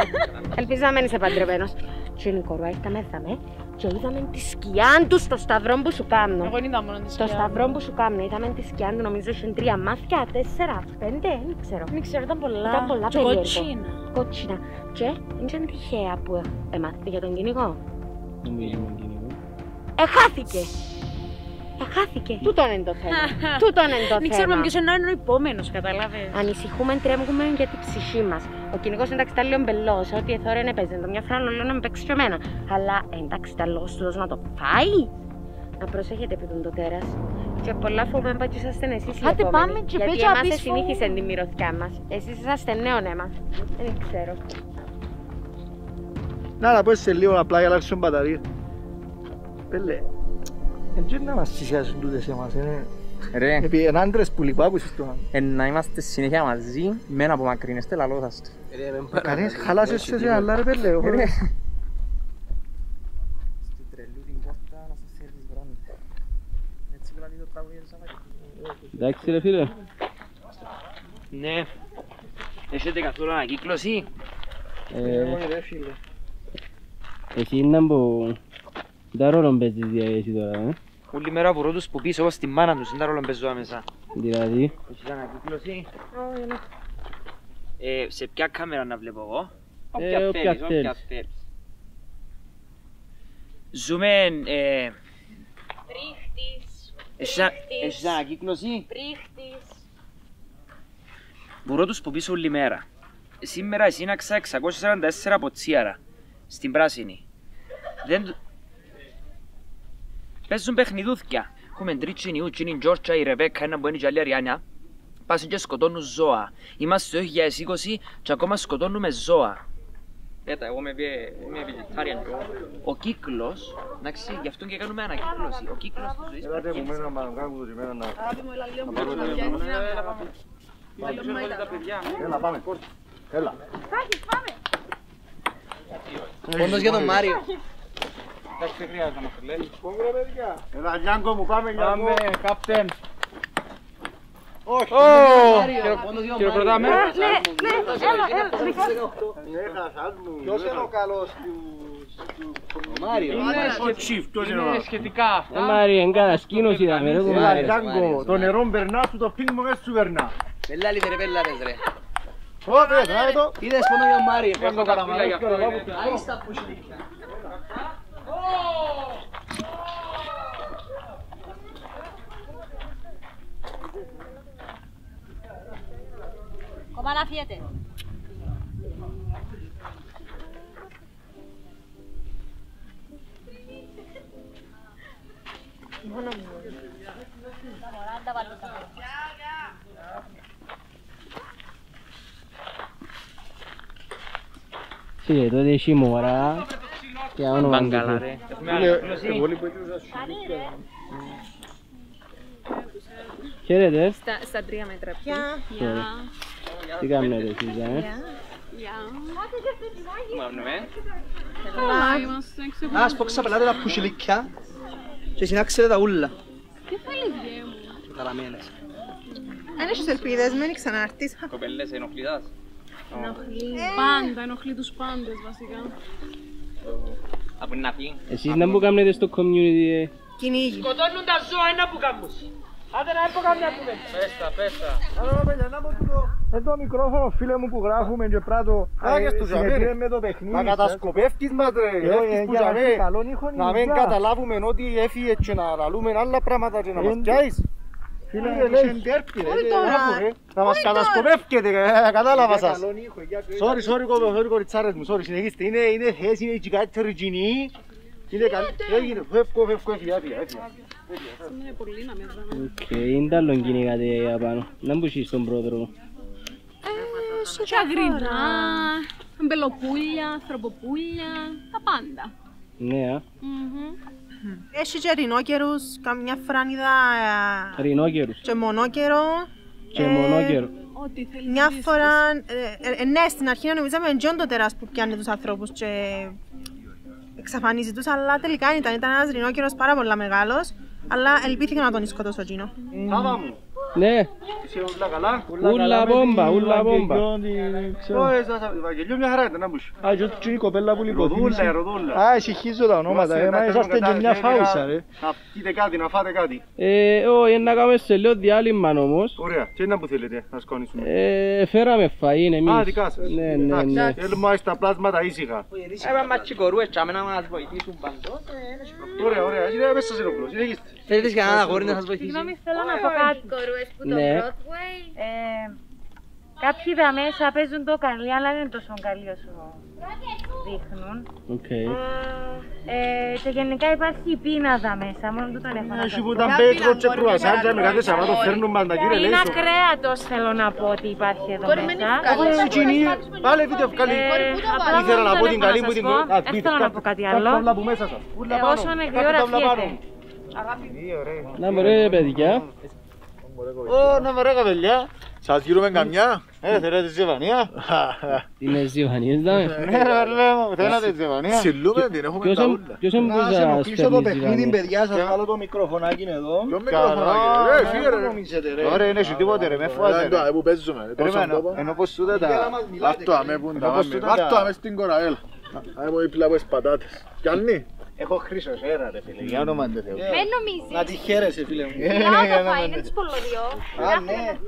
Ελπίζω να μην είσαι παντρεμένος. Και είναι η κορώνα, ήρθαμε και είδαμε τη σκιά του στο σταυρό που σου κάνω. Εγώ είδα μόνο τη σκιά. Στο σταυρό που σου κάνω, είδαμε τη σκιά του, νομίζω είχε 3 μάτια, 4, 5, δεν ξέρω. Δεν ξέρω, ήταν πολλά. Ήταν πολλά και περίεργο. Κότσινα. Και δεν ήταν τυχαία που έμαθε για τον κυνηγό. Νομίζω με τον κυνηγό. Εχάθηκε. Τούτον είναι το θέμα. Δεν ξέρουμε ποιος είναι ο επόμενος, καταλάβες. Ανησυχούμε, τρέμουμε για την ψυχή μας. Ο κυνηγός εντάξει ήταν λίγο μπελός, ό,τι εθώρεν έπαιζε. Το μια φορά λέω να με παίξει και εμένα. Αλλά εντάξει ήταν λόγος του να το φάει. Να προσέχετε επειδή το τέρας. Και πολλά φοβάμαι ότι είσαστε εσείς οι Άντε επόμενοι. πάμε και γιατί πέτσα εμάς πίσω. συνήθισε τη μυρωδιά μας. Εσείς είσαστε νέο αίμα. Δεν ξέρω. Να πω σε λίγο απλά για αλλάξουν μπαταρία. Πέλε, δεν να μας θυσιάσουν τούτες εμάς, Ρε, επειδή είναι άντρες που λυπάπουν στο άνθρωπο. να είμαστε συνέχεια μαζί, με να απομακρύνεστε λαλώθας του. Κανείς χαλάσες σε σε άλλα ρε πέλε. Στην τρελού την πόρτα να σας έρθεις βράδυ. Έτσι που λαλεί το τραγούδι του Σαββάκη. Εντάξει ρε φίλε. Ναι. Έχετε καθόλου ανακύκλωση? Εσύ να μπω... Τα ρόλο παίζεις εσύ τώρα, Όλη μέρα βουρώ τους που πίσω, εγώ στη μάνα τους, δεν τα ρόλο παίζω άμεσα. Δηλαδή... Έχεις ανακύκλωση? Σε ποια κάμερα να βλέπω εγώ? όποια θέλεις. Ζούμε... Πρίχτης. Έχεις ανακύκλωση? Πρίχτης. Βουρώ τους που πίσω όλη μέρα. Σήμερα εσύναξα 644 ποτσίαρα. Στην πράσινη. Δεν... Παίζουν παιχνιδούθκια. Έχουμε τρίτσι νιού, τσίνη Τζόρτσα, η Ρεβέκα, ένα που είναι και άλλη Αριάνια. Πάσουν και σκοτώνουν ζώα. Είμαστε το 2020 και ακόμα σκοτώνουμε ζώα. Πέτα, εγώ είμαι vegetarian. Ο κύκλος, εντάξει, γι' αυτό και κάνουμε ανακύκλωση. Ο κύκλος της ζωής Ελάτε μου μένα να κάνουμε το κειμένα να... Έλα πάμε. Έλα. Πόντος για τον Μάριο. Εντάξει, δεν χρειάζεται να μας το λέει. Έλα Γιάνκο μου, πάμε Γιάνκο. Πάμε, κάπτεν. Όχι. Χειροκροτάμε. Ποιος είναι ο καλός του Μάριο? Είναι σχετικά. Μάριο, εγκάτα σκήνωση είδαμε ρε Έλα Γιάνκο, το νερό μπερνά σου, το πίνγμο δεν σου περνά. Πελάλετε ρε, πελάτες ρε. Ω, τράβε το. Είδες πόνο για τον Μάριο. Έχω τα φύλλα γι' αυτό είναι. Άιστα που σιλίκια. Κομμά να φύγετε. Μόνο μου. Τα μωρά τα βάλω τα παιδιά. Φίλε, τότε έχει μωρά. Και άμα Μπαγκάλα ρε. Χαίρετε. Στα 3 μέτρα πια. Τι κάνετε εσείς, Ας πω ξαπελάτε τα πουσιλίκια και συνάξετε τα ούλα. Τι θέλεις γε μου? Καραμέλες. Αν έχεις ελπίδες, μην ξανάρθεις. Κοπέλες ενοχλητάς. Πάντα, ενοχλεί τους πάντες βασικά. Από την αφή. Εσείς να που κάνετε στο community. Κυνήγι. Σκοτώνουν τα ζώα, ένα που κάνουν. Άντε να έχω καμιά κουβέντα. Πέστα. Εδώ μικρόφωνο φίλε μου που γράφουμε και πράτο συνεδρίες με το παιχνίδι. Μα κατασκοπεύκεις μας ρε, έφτεις που να μην καταλάβουμε ότι έφυγε και να λαλούμε άλλα πράγματα και να μας πιάσεις. Φίλε μου, είσαι εντέρπτη ρε, να μας κατασκοπεύκετε, κατάλαβα σας. Sorry κοριτσάρες μου, sorry, συνεχίστε, είναι θέση, είναι η καλύτερη κοινή. Έγινε, φεύγω, έφυγα. Είναι πολύ να μετράμε. Οκ, είναι τα λόγια κυνηγάτε απάνω. Να μπούσεις στον πρόδρομο. Και αγρινά, μπελοπούλια, ανθρωποπούλια, τα πάντα. Ναι, Έχει και ρινόκερους, καμιά φορά είδα ρινόκερους. και μονόκερο. Και μονόκερο. Ό,τι θέλεις. Μια φορά, ναι, στην αρχή νομίζαμε εντζόν το τεράς που πιάνει τους ανθρώπους και εξαφανίζει τους, αλλά τελικά ήταν ένας ρινόκερος πάρα πολύ μεγάλος, αλλά ελπίθηκα να τον σκοτώσω εκείνο. Άβα μου. Ναι. Είσαι ούλα καλά. Ούλα μπόμπα, ούλα μπόμπα. Βαγγελιό μια χαρά ήταν να μπούσει. Α, και η κοπέλα που λιποθύμησε. Ροδούλα. Α, εσυχίζω τα ονόματα, μα είσαστε και μια φάουσα ρε. Να πείτε κάτι, να φάτε κάτι. Όχι, να κάνουμε σε λίγο διάλειμμα όμως. Ωραία, και να που θέλετε να σκόνησουμε. Φέραμε φαΐν εμείς. Α, δικά σας. Ναι. Θέλουμε στα πλάσματα ήσυχα. Μα τσικορούες τσάμε να μας βοηθήσουν παντός. Ωραία, είναι μέσα σε ροπλό, συνεχίστε. Θέλετε και ένα αγόρι να σας βοηθήσει. Συγγνώμη, θέλω να πω κάτι. Που το Broadway. Κάποιοι εδώ μέσα παίζουν το καλή, αλλά δεν είναι τόσο καλή όσο δείχνουν. Okay. Και γενικά υπάρχει πίναδα μέσα, μόνο του τον έχω να Έχει που τα μπέικρο και κρουασάντια με κάθε Σαββάτο φέρνουν πάντα κύριε Λέισο. Πίνα κρέατος θέλω να πω ότι υπάρχει εδώ μέσα. Πάλε βίντεο βγάλει. Ήθελα να πω την καλή μου την κορή. Δεν θέλω να πω κάτι άλλο. Όσο νεκρή ώρα φύγεται. Να μωρέ παιδιά. Να μωρέ καπελιά. Σας γύρουμε καμιά. Θέλετε τη Ζεβανία. Είναι Ζεβανίες δάμε. Ναι ρε λέμε, θέλετε τη Ζεβανία. Ξυλούμε την έχουμε τα ούλα. Ποιος είναι που σας φέρνει Ζεβανία. Παιδιά, σας βάλω το μικροφωνάκι εδώ. Ποιο μικροφωνάκι ρε, φύγε ρε. Ωραία, είναι σου τίποτε ρε, με φοβάται ρε. Που παίζουμε, ενώ πως σου δεν τα... Βάρτω αμέ που τα πάμε, βάρτω αμέ στην κοραέλα. Από δίπλα από τις πατάτες. Κι αν έχω χρυσοσέρα ρε φίλε, για όνομα του Θεού. Με νομίζεις. Να τη χαίρεσαι φίλε μου. Είναι τους πολλοδιό. Α, ναι.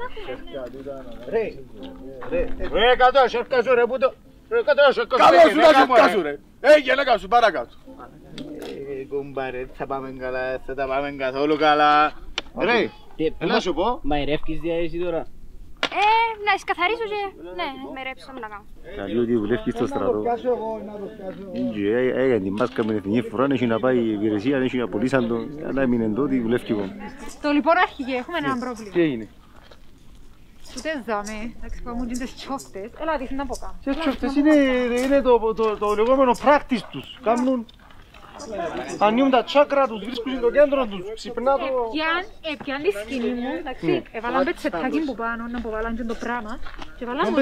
Ρε, κάτω, σέρκα σου ρε, που το... Ρε, κάτω, σέρκα σου. Κάτω σου, σέρκα σου ρε. Γενέκα σου, παρακάτω. Κουμπάρε, θα πάμε καλά, θα τα πάμε καθόλου καλά. Ρε, να σου πω. Μαϊρεύκεις διαίσθηση τώρα. Να εσκαθαρίσω και ναι, με ρέψω να κάνω. Καλή ότι δουλεύει στο στρατό. Έγινε την μάσκα με την εθνική φορά, έχει να πάει η υπηρεσία, έχει να πουλήσαν το, αλλά έμεινε τότε, δουλεύει εγώ. Το λοιπόν αρχηγέ, έχουμε ένα πρόβλημα. Τι έγινε? Τούτες δάμε, εντάξει που μου γίνονται τσόφτες, έλα δεις να πω κάνω. Και τσόφτες είναι το λεγόμενο πράκτης τους. Κάνουν, ανοίγουν τα τσάκρα τους, βρίσκουν στο κέντρο τους, ξυπνά το... Έπιαν τη σκηνή μου, εντάξει, έβαλαν πετσετάκι που πάνω, να αποβάλαν και το πράγμα και βάλαν μου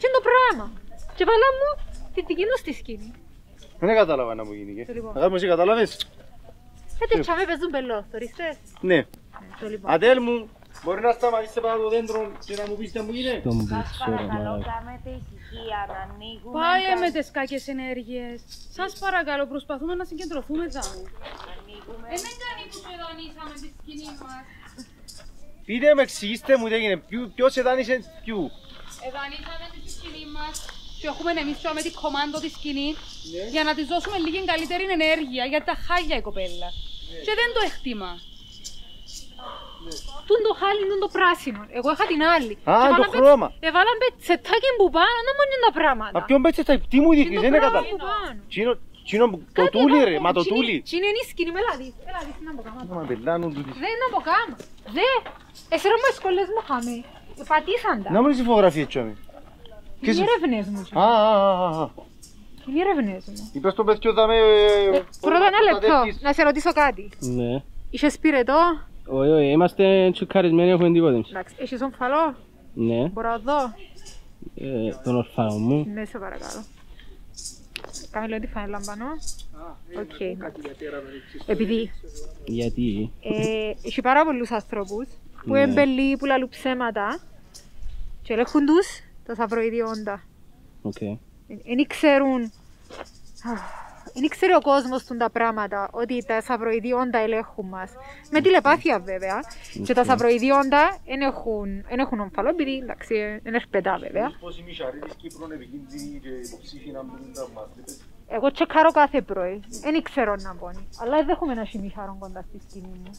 και το πράγμα και βάλαν μου τη δική μου στη σκηνή. Δεν κατάλαβα να μου γίνει και. Αγάπη εσύ κατάλαβες? Έτσι τσάμε παίζουν πελό, θωρίστες. Ναι. Αντέλ μου, μπορεί να σταματήσετε πάνω το δέντρο και να μου πεις τι μου γίνει? Σας παρακαλώ, κάμετε ησυχία να ανοίγουμε. Πάλι με τις κακές ενέργειες. Σας παρακαλώ, προσπαθούμε να συγκεντρωθούμε εδώ. Δεν κάνει που σου εδανίσαμε τη σκηνή μας. Πείτε με, εξηγήστε μου τι έγινε, ποιος εδάνισε ποιου? Εδανίσαμε τη σκηνή μας και έχουμε εμείς με την κομμάντο τη σκηνή για να της δώσουμε λίγη καλύτερη ενέργεια γιατί τα χάλια η κοπέλα. Και δεν το εκτιμά. Τούν το χάλι, τούν το πράσινο. Εγώ είχα την άλλη. Α, το χρώμα. Έβαλαν πετσετάκι που πάνω, να μόνο τα πράγματα. Μα ποιον πετσετάκι, τι μου δείχνεις, δεν είναι κατάλαβα. Το τούλι ρε, μα το τούλι. Τι είναι η σκηνή, έλα δεις να πω κάμα. Μα πελάνουν τούτοι. Δεν να πω κάμα. Δε, εσύ ρε μου οι σκολές μου χαμεί. Πατήσαν τα. Να μου τις φωτογραφίες τσόμι. Είναι οι ερευνές μου. Είναι οι ερευνές μου. Είπες το παιδιό θα με... Πρώτα ένα λεπτό, να σε ρωτήσω κάτι. Ναι. Είχες πυρετό? Όχι, όχι, είμαστε τσουκαρισμένοι, έχουμε τίποτε. Εντάξει, έχεις ομφαλό? Ναι. Μπορώ να δω? Τον ορφανό μου. Ναι, σε παρακαλώ. Κάμε λίγο τη φάνε λαμπανό. Οκ. Επειδή... Γιατί? Έχει πάρα πολλούς ανθρώπους που εμπελεί, που λαλούν ψέματα και ελέγχουν τους τα σαυροειδιόντα. Εν ξέρουν... Δεν ξέρει ο κόσμος του τα πράγματα, ότι τα σαυροειδιόντα ελέγχουν μας. Με τηλεπάθεια βέβαια. Και τα σαυροειδιόντα δεν έχουν ομφαλό, επειδή εντάξει, είναι ερπετά βέβαια. Πώς η μισαρή της Κύπρου είναι επικίνδυνη και υποψήφοι να μπουν τραυμάστες? Εγώ τσεκάρω κάθε πρωί. Δεν ξέρω να πω. Αλλά δεν έχουμε ένα σιμιχάρον κοντά στη σκηνή μου.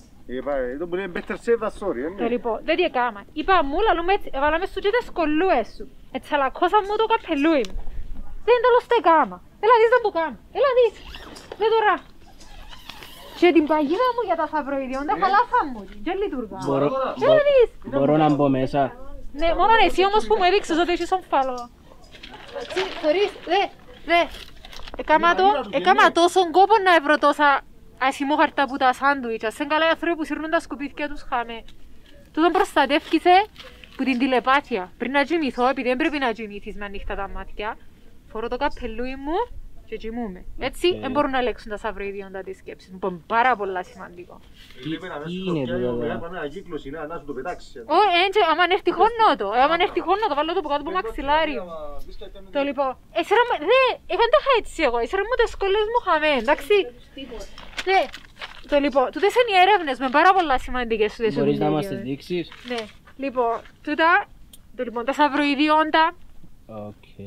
Το που είναι better safe than sorry, το λοιπόν, δεν τι έκαμα. Είπα μου, λαλούμε έτσι, έβαλαμε σου και τις κολλούες σου. Έτσι αλακώσαν μου το καπελούι μου. Δεν το λωστέ κάμα. Έλα δεις να το κάνω. Έλα δεις. Δεν τώρα. Και την παγίδα μου για τα σαυροειδιόντα χαλάσαν μου. Δεν λειτουργά. Έλα δεις. Μπορώ να μπω μέσα? Ναι, μόνο εσύ όμως που μου έδειξες ότι έχεις ομφαλό. Θωρείς, δε. Έκαμα τόσον κόπο να ευρω τόσα ασημόχαρτα που τα σάντουιτσα. Σαν καλά οι άνθρωποι που σύρνουν τα σκουπίδια τους χάμε. Τούτον προστατεύκησε που την τηλεπάθεια. Πριν να κοιμηθώ, επειδή δεν πρέπει να κοιμηθείς με ανοιχτά τα μάτια, φορώ το καπελούι μου και κοιμούμαι. Έτσι δεν μπορούν να ελέγξουν τα σαυροειδιόντα της σκέψης μου, που είναι πάρα πολλά σημαντικό. Τι είναι εδώ? Πάμε ένα κύκλος, να σου το πετάξεις. Όχι, άμα είναι ευτυχώνω το. Άμα είναι ευτυχώνω το, βάλω το από κάτω από μαξιλάρι μου. Το λοιπόν, είχαν τα έτσι εγώ, έσυρα μου τις σκολές μου χαμέ, εντάξει. Το λοιπόν, τούτες είναι οι έρευνες με πάρα πολλά σημαντικές. Μπορείς να μας τις δείξεις? Ναι, λοιπόν, τα σαυροειδιόντα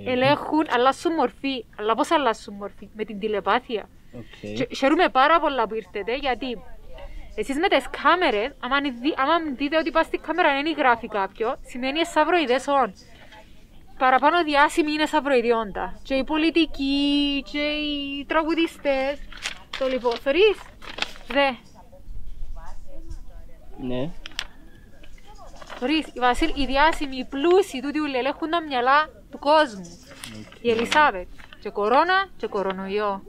ελέγχουν, αλλάσουν μορφή. Αλλά πώς αλλάσουν μορφή? Με την τηλεπάθεια. Χαίρομαι πάρα πολλά που ήρθετε, γιατί εσείς με τις κάμερες, άμα δείτε ότι πας στην κάμερα δεν γράφει κάποιο, σημαίνει σαυροειδές όν. παραπάνω διάσημοι είναι σαν προϊόντα. Και οι πολιτικοί, και οι τραγουδιστές. Το λοιπόν, θωρείς, δε. Ναι. Θωρείς, οι διάσημοι, οι πλούσιοι, τούτοι ούλοι ελέγχουν τα μυαλά του κόσμου. Η Ελισάβετ. Και κορώνα και κορονοϊό.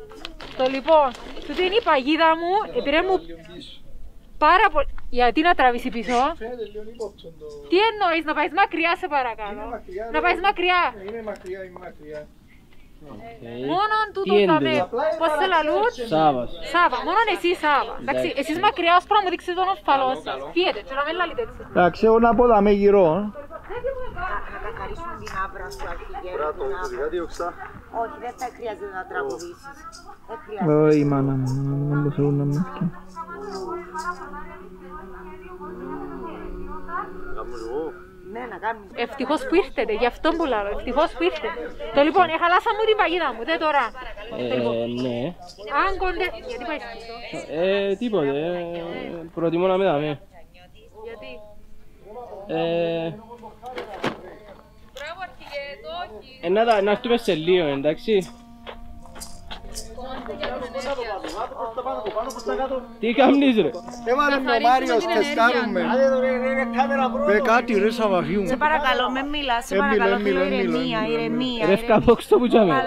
Το λοιπόν, τούτη είναι η παγίδα μου, πήρε μου πάρα πολύ. Γιατί να τραβήσει πίσω? Τι εννοείς, να πάεις μακριά σε παρακαλώ? Να πάεις μακριά. Είμαι μακριά. Μόνον τούτο θα με, πώς σε λαλούς? Σάβα, μόνον εσύ Σάβα. Εντάξει, εσείς μακριά ως πράγμα μου δείξετε τον οφθαλό σας. Φύγετε, και να μην λαλείτε έτσι. Εντάξει, εγώ να πω τα με γύρω. Να καθαρίσουμε την άβρα σου αρχηγέ. Γιατί οξά. Όχι, δεν θα χρειάζεται να τραγουδήσεις. Όχι μάνα μου, δεν μπορούν να με έφτιαξουν. Ναι, να κάνεις. Ευτυχώς που ήρθετε, γι' αυτό που λέω, ευτυχώς που ήρθετε. Το λοιπόν, χαλάσα μου την παγίδα μου, δεν τώρα. Ναι. Αν κοντέ, γιατί πάει πίσω? Τίποτε, προτιμώ να με δάμε. Γιατί? Μπράβο αρχηγέ, το όχι. Να έρθουμε σε λίγο, εντάξει. Τι κάνεις ρε? Έβαλε με ο Μάριος, τεστάρουμε. Με κάτι ρε Σαββαφιού μου. Σε παρακαλώ, με μίλα, σε παρακαλώ, θέλω ηρεμία. Ρεύκα απόξω το που τσάμε.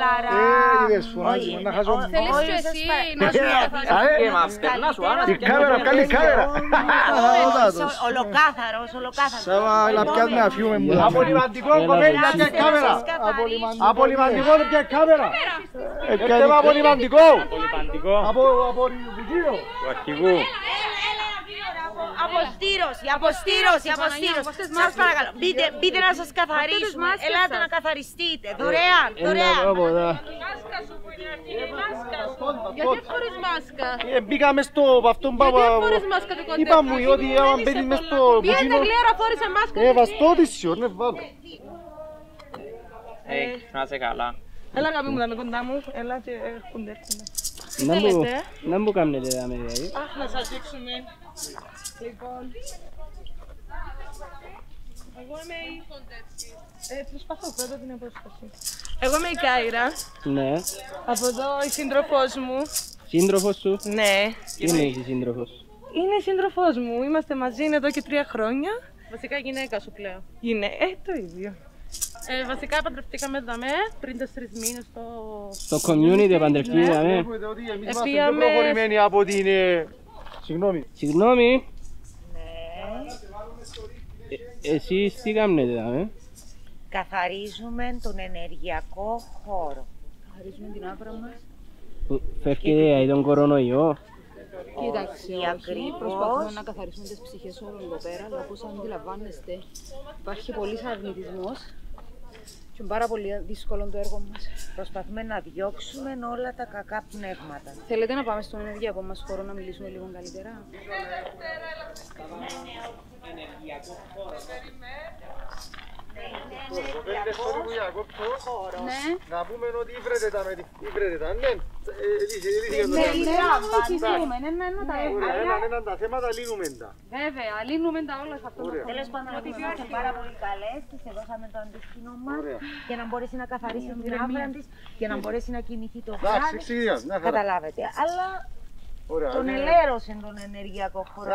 Είδες φωνάζουμε, να χαζόμουν. Θέλεις και εσύ να σου καθάσεις. Η κάμερα, καλή κάμερα. Ολοκάθαρος. Σάβα, να πιάσουμε αφιούμε μου. Απολυμαντικό κοπέλια και κάμερα. Απολυμαντικό και κάμερα. Θέμα απολυμαντικό. Από Βουκίνο. Του αρχηγού. Αποστήρωση. Σας παρακαλώ, μπείτε να σας καθαρίσουμε. Ελάτε να καθαριστείτε. Δωρεάν. Μάσκα σου που είναι αρχηγέ, μάσκα σου. Γιατί χωρίς μάσκα? Μπήκαμε στο αυτόν πάπα. Γιατί χωρίς μάσκα το κοντέ? Είπα μου ότι αν μπαίνει μες στο Βουκίνο. Πιέντε γλέρα φόρησε μάσκα. Βαστότησιο, ναι βάλω. Να είσαι καλά. Έλα αγάπη μου, δάμε κοντά μου. Έλα και έρχονται. Να μου κάνετε δάμε δηλαδή. Αχ, να σας δείξουμε. Λοιπόν. Εγώ είμαι η... Προσπαθώ πρώτα την απόσταση. Εγώ είμαι η Κάιρα. Ναι. Από εδώ η σύντροφός μου. Σύντροφος σου? Ναι. Τι είναι η σύντροφος? Είναι η σύντροφός μου. Είμαστε μαζί εδώ και 3 χρόνια. Βασικά γυναίκα σου πλέον. Το ίδιο. Βασικά παντρευτήκαμε δαμέ πριν 4 μήνες στο community παντρευτήκαμε δαμέ. Εμείς είμαστε πιο προχωρημένοι από την... Συγγνώμη. Εσείς τι κάνετε δαμέ? Καθαρίζουμε τον ενεργειακό χώρο. Καθαρίζουμε την άβρα μας. Φεύγετε τον κορονοϊό? Κοίταξε, όχι, προσπαθούμε να καθαρίσουμε τις ψυχές όλων εδώ πέρα, αλλά όπως αντιλαμβάνεστε υπάρχει πολύς αρνητισμός και είναι πάρα πολύ δύσκολο το έργο μας. Προσπαθούμε να διώξουμε όλα τα κακά πνεύματα. Θέλετε να πάμε στον ενεργειακό μας χώρο να μιλήσουμε λίγο καλύτερα? Να πούμε ότι ήβρετε τα με τη... Ήβρετε τα, ναι. Έναν τα θέματα λύνουμε τα. Βέβαια, λύνουμε τα όλα σε αυτό το χώρο. Τέλος πάντων, είμαστε πάρα πολύ καλές και σε δώσαμε το αντίστοιχο μας για να μπορέσει να καθαρίσει την άβρα της και να μπορέσει να κοιμηθεί το βράδυ. Καταλάβετε. Αλλά τον ελέρωσε τον ενεργειακό χώρο.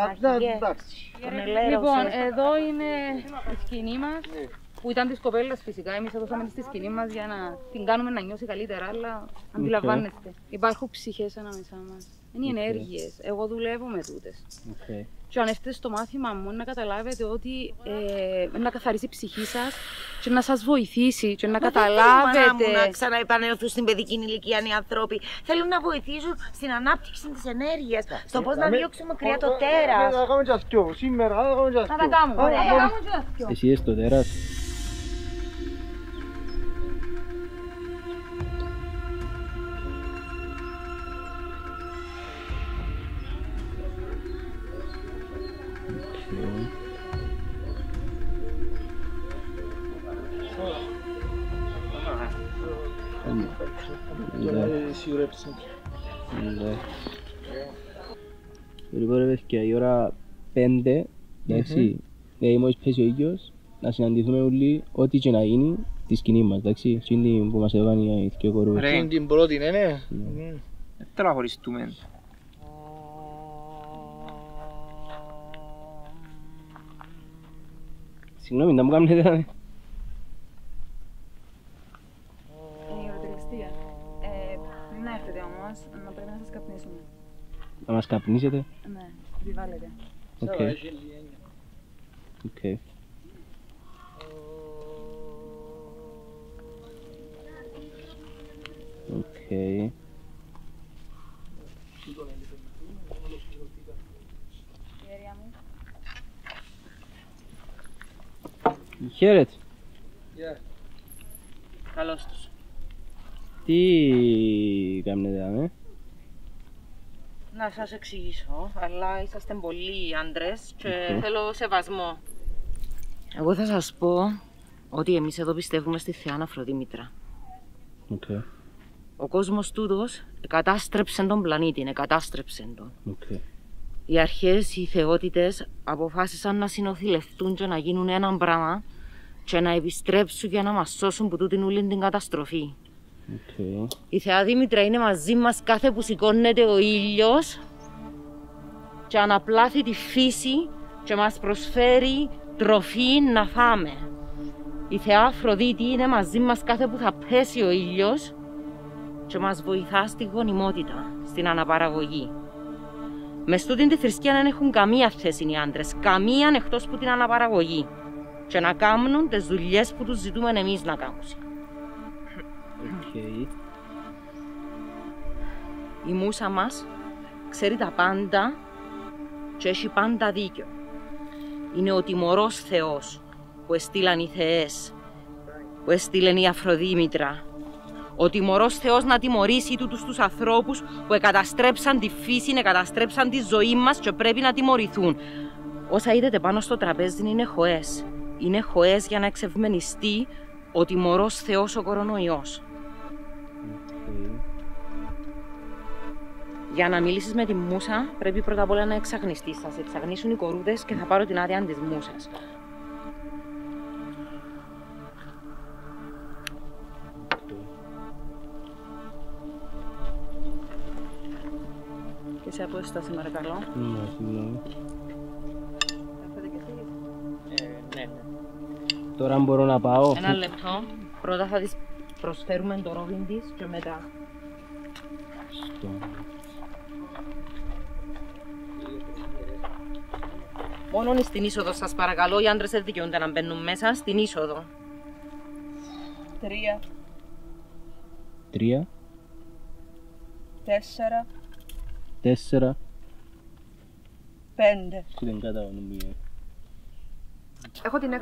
Λοιπόν, εδώ είναι η σκηνή μας. Που ήταν της κοπέλας φυσικά, εμείς έδωσαμε στη σκηνή μας για να την κάνουμε να νιώσει καλύτερα, αλλά αντιλαμβάνεστε. Υπάρχουν ψυχές ανάμεσά μας. Είναι ενέργειες. Εγώ δουλεύω με τούτες. Και αν έρθετε στο μάθημα μου να καταλάβετε ότι να καθαρίσει η ψυχή σας και να σας βοηθήσει και να καταλάβετε. Δεν θέλουν να ξαναεπανέλθουν στην παιδική ηλικία οι άνθρωποι. Θέλουν να βοηθήσουν στην ανάπτυξη της ενέργειας, στο πώς να διώξουμε μακριά το τέρας. Θα κάνουμε και αστιό. Σήμερα θα κάνουμε και αστιό. Θα τα κάνουμε. Εσύ είσαι το τέρας. Λοιπόν ρε παιδιά, η ώρα 5, εντάξει, δηλαδή μόλις πέσει ο ήλιος, να συναντηθούμε όλοι, ό,τι και να γίνει, τη σκηνή μας, εντάξει, εκείνη που μας έκανε οι δυο κορούες. Ρε, την πρώτη, ναι. Δεν θέλω να χωριστούμε. Συγγνώμη, να μου κάνετε δηλαδή. Είναι η ερωτηλεστία. Πριν να έρθετε όμως, να πρέπει να σας καπνίσουμε. Να μας καπνίσετε. Ναι, επιβάλλετε. Οκ. Οκ. Οκ. Χαίρετε. Καλώς τους. Τι κάνετε, Να σας εξηγήσω, αλλά είσαστε πολλοί άντρες και θέλω σεβασμό. Εγώ θα σας πω ότι εμείς εδώ πιστεύουμε στη Θεά Αφροδήμητρα. Okay. Ο κόσμος τούτος εκατάστρεψε τον πλανήτη, εκατάστρεψε τον. Okay. Οι αρχές, οι θεότητες αποφάσισαν να συνοθηλευτούν και να γίνουν έναν πράγμα και να επιστρέψουν για να μας σώσουν που τούτην όλη την καταστροφή. Okay. Η Θεά Δήμητρα είναι μαζί μας κάθε που σηκώνεται ο ήλιος και αναπλάθει τη φύση και μας προσφέρει τροφή να φάμε. Η Θεά Αφροδίτη είναι μαζί μας κάθε που θα πέσει ο ήλιος και μας βοηθά στη γονιμότητα, στην αναπαραγωγή. Μες τούτην τη θρησκεία δεν έχουν καμία θέση οι άντρες, καμία εκτός που την αναπαραγωγή και να κάνουν τις δουλειές που τους ζητούμε εμείς να κάνουν. Okay. Η μούσα μας ξέρει τα πάντα και έχει πάντα δίκιο. Είναι ο τιμωρός Θεός που έστειλαν οι θεές, που έστειλεν η Αφροδήμητρα. Ο τιμωρός Θεός να τιμωρήσει τούτους τους ανθρώπους που εκαταστρέψαν τη φύση, εκαταστρέψαν τη ζωή μας και πρέπει να τιμωρηθούν. Όσα είδατε πάνω στο τραπέζι είναι χωές. Είναι χωές για να εξευμενιστεί ο τιμωρός Θεός ο κορονοϊός. Για να μιλήσεις με τη μούσα πρέπει πρώτα απ' όλα να εξαγνιστείς. Θα σε εξαγνίσουν οι κορούδες και θα πάρω την άδεια της μούσας. Και σε απόσταση παρακαλώ. Ναι, συγγνώμη. Ναι. Τώρα μπορώ να πάω. Ένα λεπτό. Πρώτα θα της προσφέρουμε το ρόβιν της και μετά. Μόνο στην είσοδο σας παρακαλώ, οι άντρες δεν δικαιούνται να μπαίνουν μέσα, στην είσοδο. 3. 3. 4. 4. 5. Δεν κατάλαβα μία. Έχω την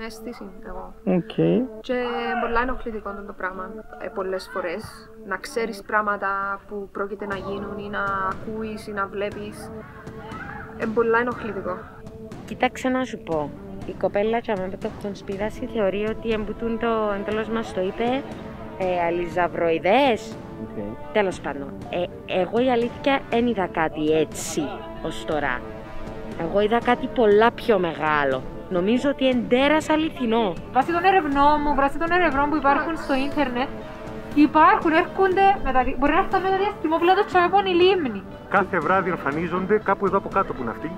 αίσθηση εγώ. Okay. Και πολλά ενοχλητικό το πράγμα πολλές φορές. Να ξέρεις πράγματα που πρόκειται να γίνουν ή να ακούεις ή να βλέπεις. Πολλά ενοχλητικό. Κοίταξε να σου πω. Η κοπέλα που το έχουν σπουδάσει θεωρεί ότι εμπουτούν το εντελώς μας το είπε αλυζαβροειδές. Okay. Τέλος πάντων. Εγώ η αλήθεια δεν είδα κάτι έτσι ως τώρα. Εγώ είδα κάτι πολλά πιο μεγάλο. Νομίζω ότι εντέρας αληθινό. Βάσει των ερευνών μου, βάσει των ερευνών που υπάρχουν στο ίντερνετ, έρχονται, μπορεί να έρθουν με τα διαστημόπλατα του Τσαβέπων η λίμνη. Κάθε βράδυ εμφανίζονται κάπου εδώ από κάτω που είναι αυτοί.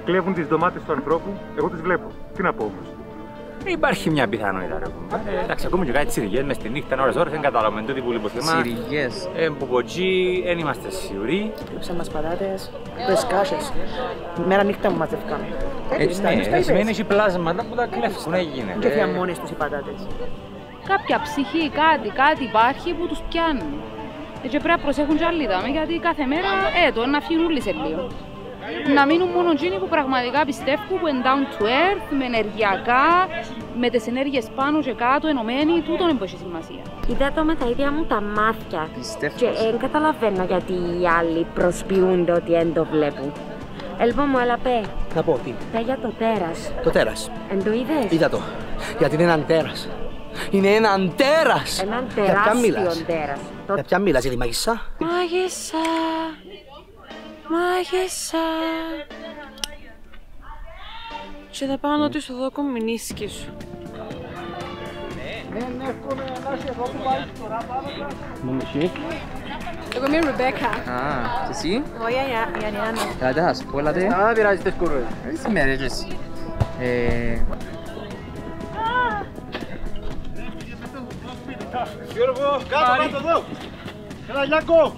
Κλέβουν τις ντομάτες του ανθρώπου, εγώ τις βλέπω. Τι να πω όμως. Υπάρχει μια πιθανότητα ρε κουμπάρε. Εντάξει, ακούμε και κάτι τσιριγές μες τη νύχτα, ώρες δεν καταλαβαίνουμε τότε που λιποθυμά. Τσιριγές. Που από εκεί δεν είμαστε σίγουροι. Κλέψαν μας πατάτες, τις κάσες. Μέρα νύχτα μου μαζεύκαμε. Ναι, σημαίνει έχει πλάσματα που τα κλέφουν, έγινε. Και θεία μόνες τους οι πατάτες. Κάποια ψυχή, κάτι υπάρχει που τους πιάνει. Και πρέπει να προσέχουν κι άλλοι δάμε, γιατί κάθε μέρα να φύγουν όλοι σε λίγο. Να μείνουν μόνο εκείνοι που πραγματικά πιστεύουν, που είναι down to earth, με ενεργειακά, με τις ενέργειες πάνω και κάτω, ενωμένοι, τούτον είναι που έχει σημασία. Είδα το με τα ίδια μου τα μάτια Πιστεύω. και δεν καταλαβαίνω γιατί οι άλλοι προσποιούνται ότι δεν το βλέπουν. Λοιπόν μου, έλα πέ. Να πω τι. Πέ για το τέρας. Το τέρας. Εν το είδες. Είδα το. Γιατί είναι έναν τέρας. Είναι έναν τέρας. Έναν τεράστιο τέρας. Για ποια μιλάς, για τη μαγισσά. Μάγισσα. Μάγισσα. Και θα πάω να του δω κομμινίσκι σου. Ναι, εύχομαι να είσαι εδώ που πάει τώρα. Πάμε. Εγώ είμαι η Ρεμπέκα. Α, και εσύ? Εγώ η Ανιάννα. Ελάτε, θα σου πω, ελάτε. Α, πειράζει τις κουρούες. Σήμερα και εσύ. Γιώργο, κάτω εδώ. Έλα, Γιάκο.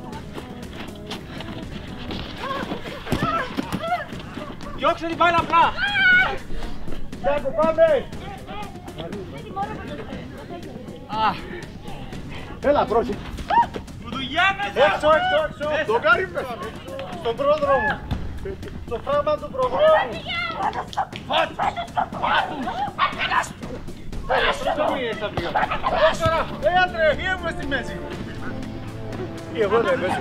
Διώξε την μπάλα απλά. Γιάκο, πάμε. Έλα, πρόσεχε. Έξω. Το κάνει μέσα. Στον πρόδρομο. Στο φράγμα του προδρόμου. Άντρε, ήμουν στη μέση. Εγώ δεν μέσα.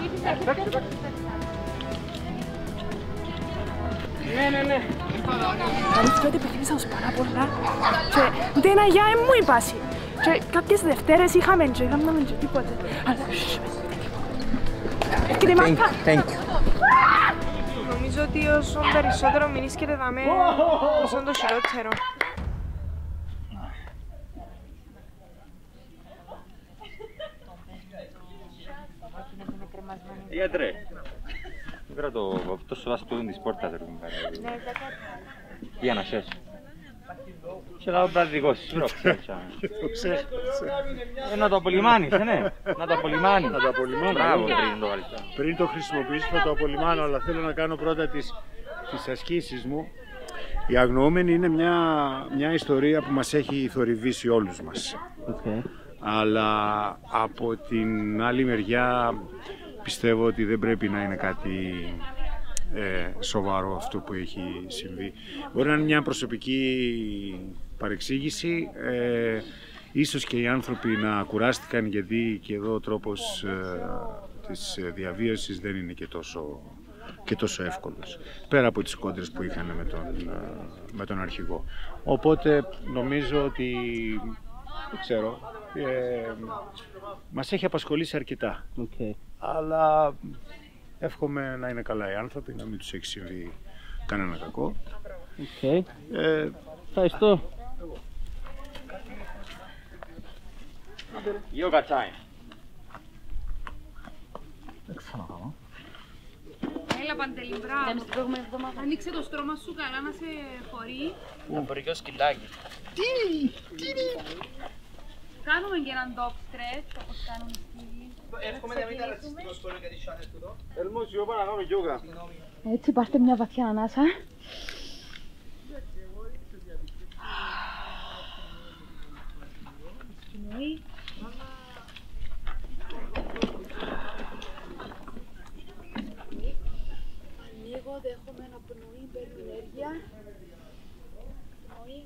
Ναι. Αλήθεια ότι επιθυμήσα τους πάρα πολλά και ούτε ένα γεια μου είπασαι. Και κάποιες Δευτέρες είχαμε και έκαναμε και τίποτε. Αλλά έρχεται η μάπα. Νομίζω ότι όσο περισσότερο μην ίσκεται δαμέ, όσο το χειρότερο. Γιατρέ, πήρα το σοβαστό της πόρτας ρε κουμπάρε. Για να σέσω. Και λάβω πραδικός, σφρόξε. Να το απολυμάνεις, ναι. Να το απολυμάνεις. Μπράβο, πριν το χρησιμοποιήσεις θα το απολυμάνω, αλλά θέλω να κάνω πρώτα τις ασκήσεις μου. Η αγνοούμενη είναι μια ιστορία που μας έχει θορυβήσει όλους μας. Αλλά από την άλλη μεριά πιστεύω ότι δεν πρέπει να είναι κάτι σοβαρό αυτό που έχει συμβεί. Μπορεί να είναι μια προσωπική παρεξήγηση, ίσως και οι άνθρωποι να κουράστηκαν, γιατί και εδώ ο τρόπος της διαβίωσης δεν είναι και τόσο εύκολος, πέρα από τις κόντρες που είχαν με τον αρχηγό. Οπότε νομίζω ότι, δεν ξέρω, μας έχει απασχολήσει αρκετά. Αλλά εύχομαι να είναι καλά οι άνθρωποι, να μην τους έχει συμβεί κανένα κακό. Ευχαριστώ. Yoga time. Έλα Παντελή, μπράβο. Ανοίξε το στρώμα σου καλά να σε χωρεί. Εμπορικό σκυλάκι. Κάνουμε και έναν dog stretch, όπως κάνουν οι φίλοι. Έτσι, πάρτε μια βαθιά ανάσα. Ανοίγω, δέχομαι ένα πνοή, παίρνει ενέργεια. Πνοή.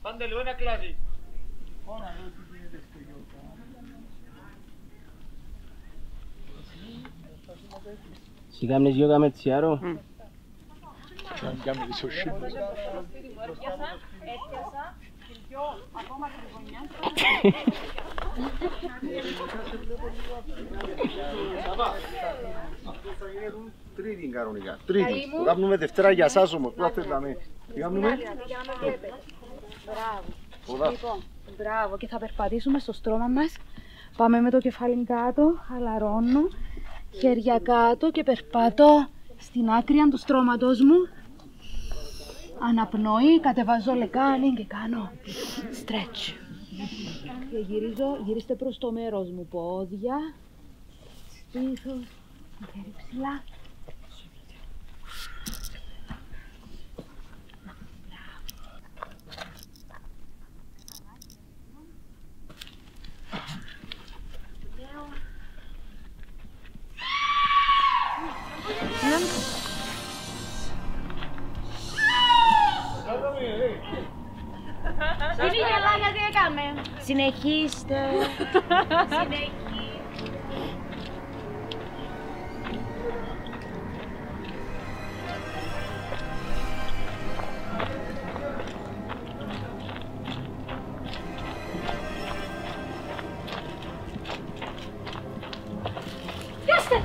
Πάντε λίγο ένα κλάδι. Si κάνεις γιόγα με τσιάρο. Τρίτη κανονικά. Τρίτη. Το κάνουμε Δευτέρα για εσάς όμως. Πού θέλετε να με. Τι κάνουμε. Μπράβο. Λοιπόν, μπράβο. Και θα περπατήσουμε στο στρώμα μας. Πάμε με το κεφάλι κάτω. Χαλαρώνω. Χέρια κάτω και περπατώ στην άκρη του στρώματος μου. Αναπνοή, κατεβάζω λεκάνη και κάνω stretch. Και γυρίστε προς το μέρος μου. Πόδια. Πίσω. Χέρι ψηλά. Είναι γελά γιατί έκαμε. Συνεχίστε. Πιάστε!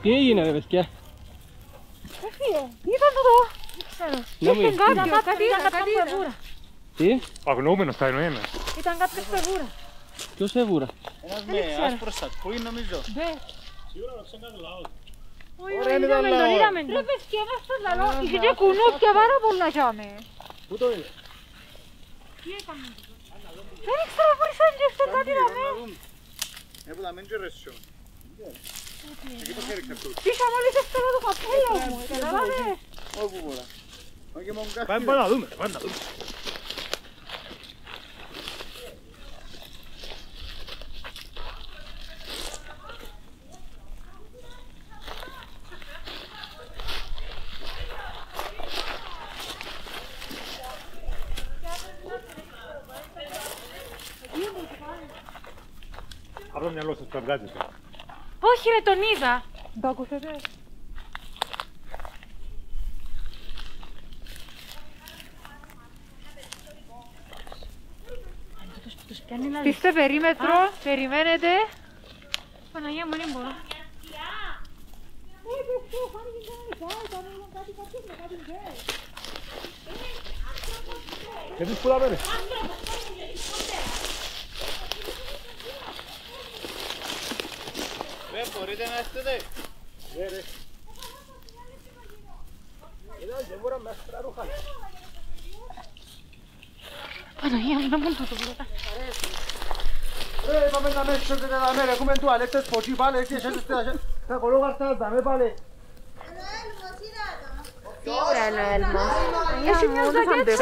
Τι έγινε ρε παιδιά? Έφυγε, ήταν το δω. Δεν ξέρω. Ήταν κάτι φεβούρα. Τι? Αγνοούμενος θα είναι ο ένας. Ήταν κάποιος φεβούρα. Ποιος φεβούρα? Ένας με άσπρο σακούι νομίζω. Σίγουρα να ξέρω κάτι λαό. Ωραία είναι τα λαό. Ρε παιδιά μας το λαό. Είχε και κουνούπια πάρα πολλά γιάμε. Πού το είναι? Τι έκαμε? Δεν ήξερα πώς ήταν και αυτό κάτι να με. Έπου τα μέντζε ρεσιό. Εκεί πώς έριξε αυτό. Πήσα μόλις αυτό το καπέλο μου. Καταλάβες. Όπου μπορώ. Πάμε να δούμε, πάμε να δούμε. Από το μυαλό σας το βγάζετε. Όχι ρε, τον είδα. Το ακούσατε? Στήστε περίμετρο, περιμένετε. Παναγία μου, δεν μπορώ. Γιατί σπουδάμε ρε. Ρε, μπορείτε να έρθετε. Ρε ρε. Δεν μπορώ να έρθω τα ρούχα. Παναγία μου, δεν μπορώ να το βρω. Ρε, είπαμε να μέσα σε τα μέρα, έχουμε τουαλέτες ποτί πάλι, και σε τα κολόγαρτα τα με πάλι. Σίγουρα είναι ο Έλμος.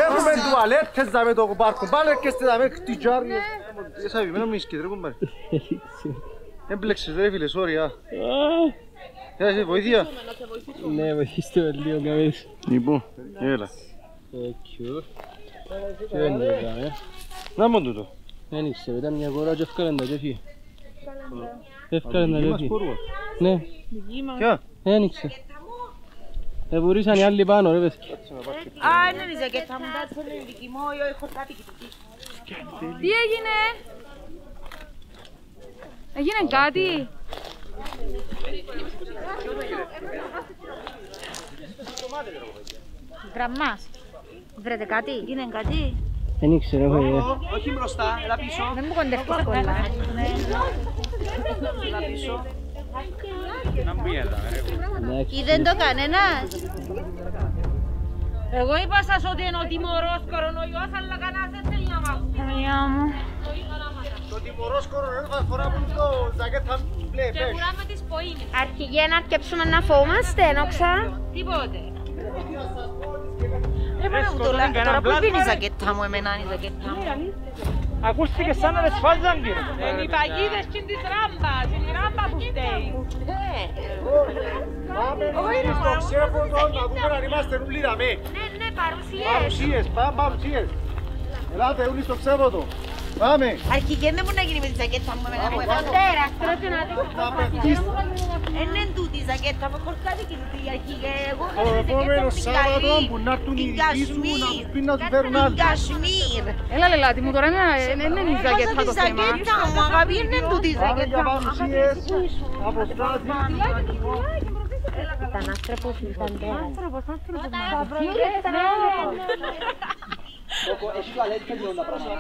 Έχουμε τουαλέτες τα με το πάρκο, πάλι και στα με κτιτζάριες. Εσά βιμένο μη σκέτρε, κουμπάρε. Έμπλεξες ρε φίλε, sorry. Έχετε βοήθεια? Ναι, βοηθήστε με λίγο καμίς. Λοιπόν, έλα. Ποιο είναι εδώ, να μόνο τούτο. Δεν ήξερα, ήταν μια κορά και έφκαλαν τα και φύγε. Έφκαλαν τα και φύγε. Ναι. Ποια? Δεν ήξερα. Βουρήσαν οι άλλοι πάνω ρε παιδιά. Α, είναι η ζακέτα μου, τάτσο είναι δική μου, έχω κάτι κοιτική. Τι έγινε? Έγινε κάτι? Γραμμάς. Βρείτε κάτι? Έγινε κάτι? Δεν ήξερα, έχω ιδέα. Όχι μπροστά, έλα πίσω. Δεν μου κοντεύεις κολλά. Έλα πίσω. Είδεν το κανένας? Εγώ είπα σας ότι είναι ο τιμωρός κορονοϊός, αλλά κανένας δεν θέλει να μάθει. Παναγιά μου. Το τιμωρός κορονοϊός θα φοράμε το ζακέτα μπλε. Και φοράμε τις ποίνες. Αρχηγέ να αρκέψουμε να φοβόμαστε, ενόξα. Τίποτε. Τώρα που είναι η ζακέτα μου, εμένα είναι η ζακέτα μου. Ακούστηκε σαν να δεσφάζαν κύριε. Είναι οι παγίδες και της ράμπας, είναι η ράμπα που φταίει. Πάμε στο ξέφωτο να δούμε αν είμαστε όλοι δαμέ. Ναι, παρουσίες. Παρουσίες, πάμε παρουσίες. Ελάτε όλοι στο ξέφωτο. Πάμε. Αρχηγέ δεν μπορεί να γίνει με τη ζακέτα μου, εμένα που έχω τέρας, πρέπει να δείξω. Είναι τούτη η ζακέτα μου, έχω κάτι και τούτη η αρχηγέ. Το επόμενο Σάββατο που να έρθουν οι δικοί σου να τους πει να τους φέρουν άλλοι. Την Κασμίρ. Έλα λελάτη μου, τώρα είναι η ζακέτα το θέμα. Τη ζακέτα μου, αγάπη, είναι τούτη η ζακέτα μου. Παρουσίες, αποστάσεις. Ήταν άστροπος, ήταν Άνθρωπος. Έχει τουαλέτια και όλα τα πράγματα.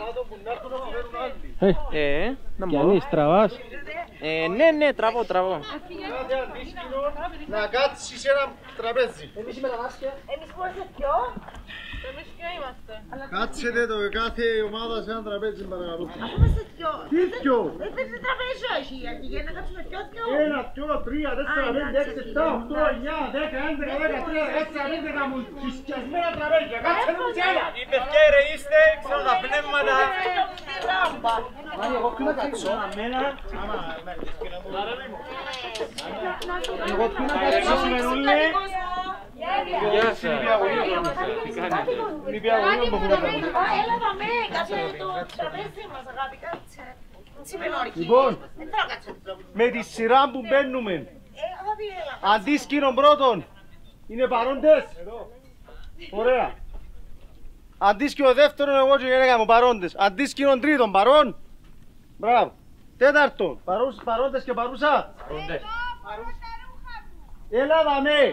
Γιάννης, τραβάς. Ναι, τραβώ. Να κάτσεις σε ένα τραπέζι. Εμείς είμαι τα μάσκια. Εμείς πώς είναι ποιο? Εμείς ποιο είμαστε? Κάτσετε το κάθε ομάδα σε ένα τραπέζι παρακαλώ. Αφού είμαστε ποιο? Τι ποιο? Δεν τραπέζι όχι, αρχηγέ να κάτσουμε ποιο? 1, 2, 3, 4, 5, 6, 7, 8, 9, 10, 11, 12, 13, 14, 15 μουσιασμένα τραπέζια. Κάτσε να μου άλλα. Οι παιδιά είστε, ξέρω τα πνεύματα. Εγώ ποιου να κάτσω. Εγώ ποιου να κάτσω σήμερα όλοι. Γεια σας. Τι κάνετε? Έλα δαμέ, κάτσε το τραπέζι μας αγάπη, κάτσε. Λοιπόν, με τη σειρά που μπαίνουμε, αντίσκηνον πρώτον, είναι παρόντες. Ωραία. Αντίσκηνο δεύτερον, εγώ και η γυναίκα μου παρόντες. Αντίσκηνον τρίτον, παρόν. Μπράβο. Τέταρτον, παρόντες και παρούσα. Έλα δαμέ!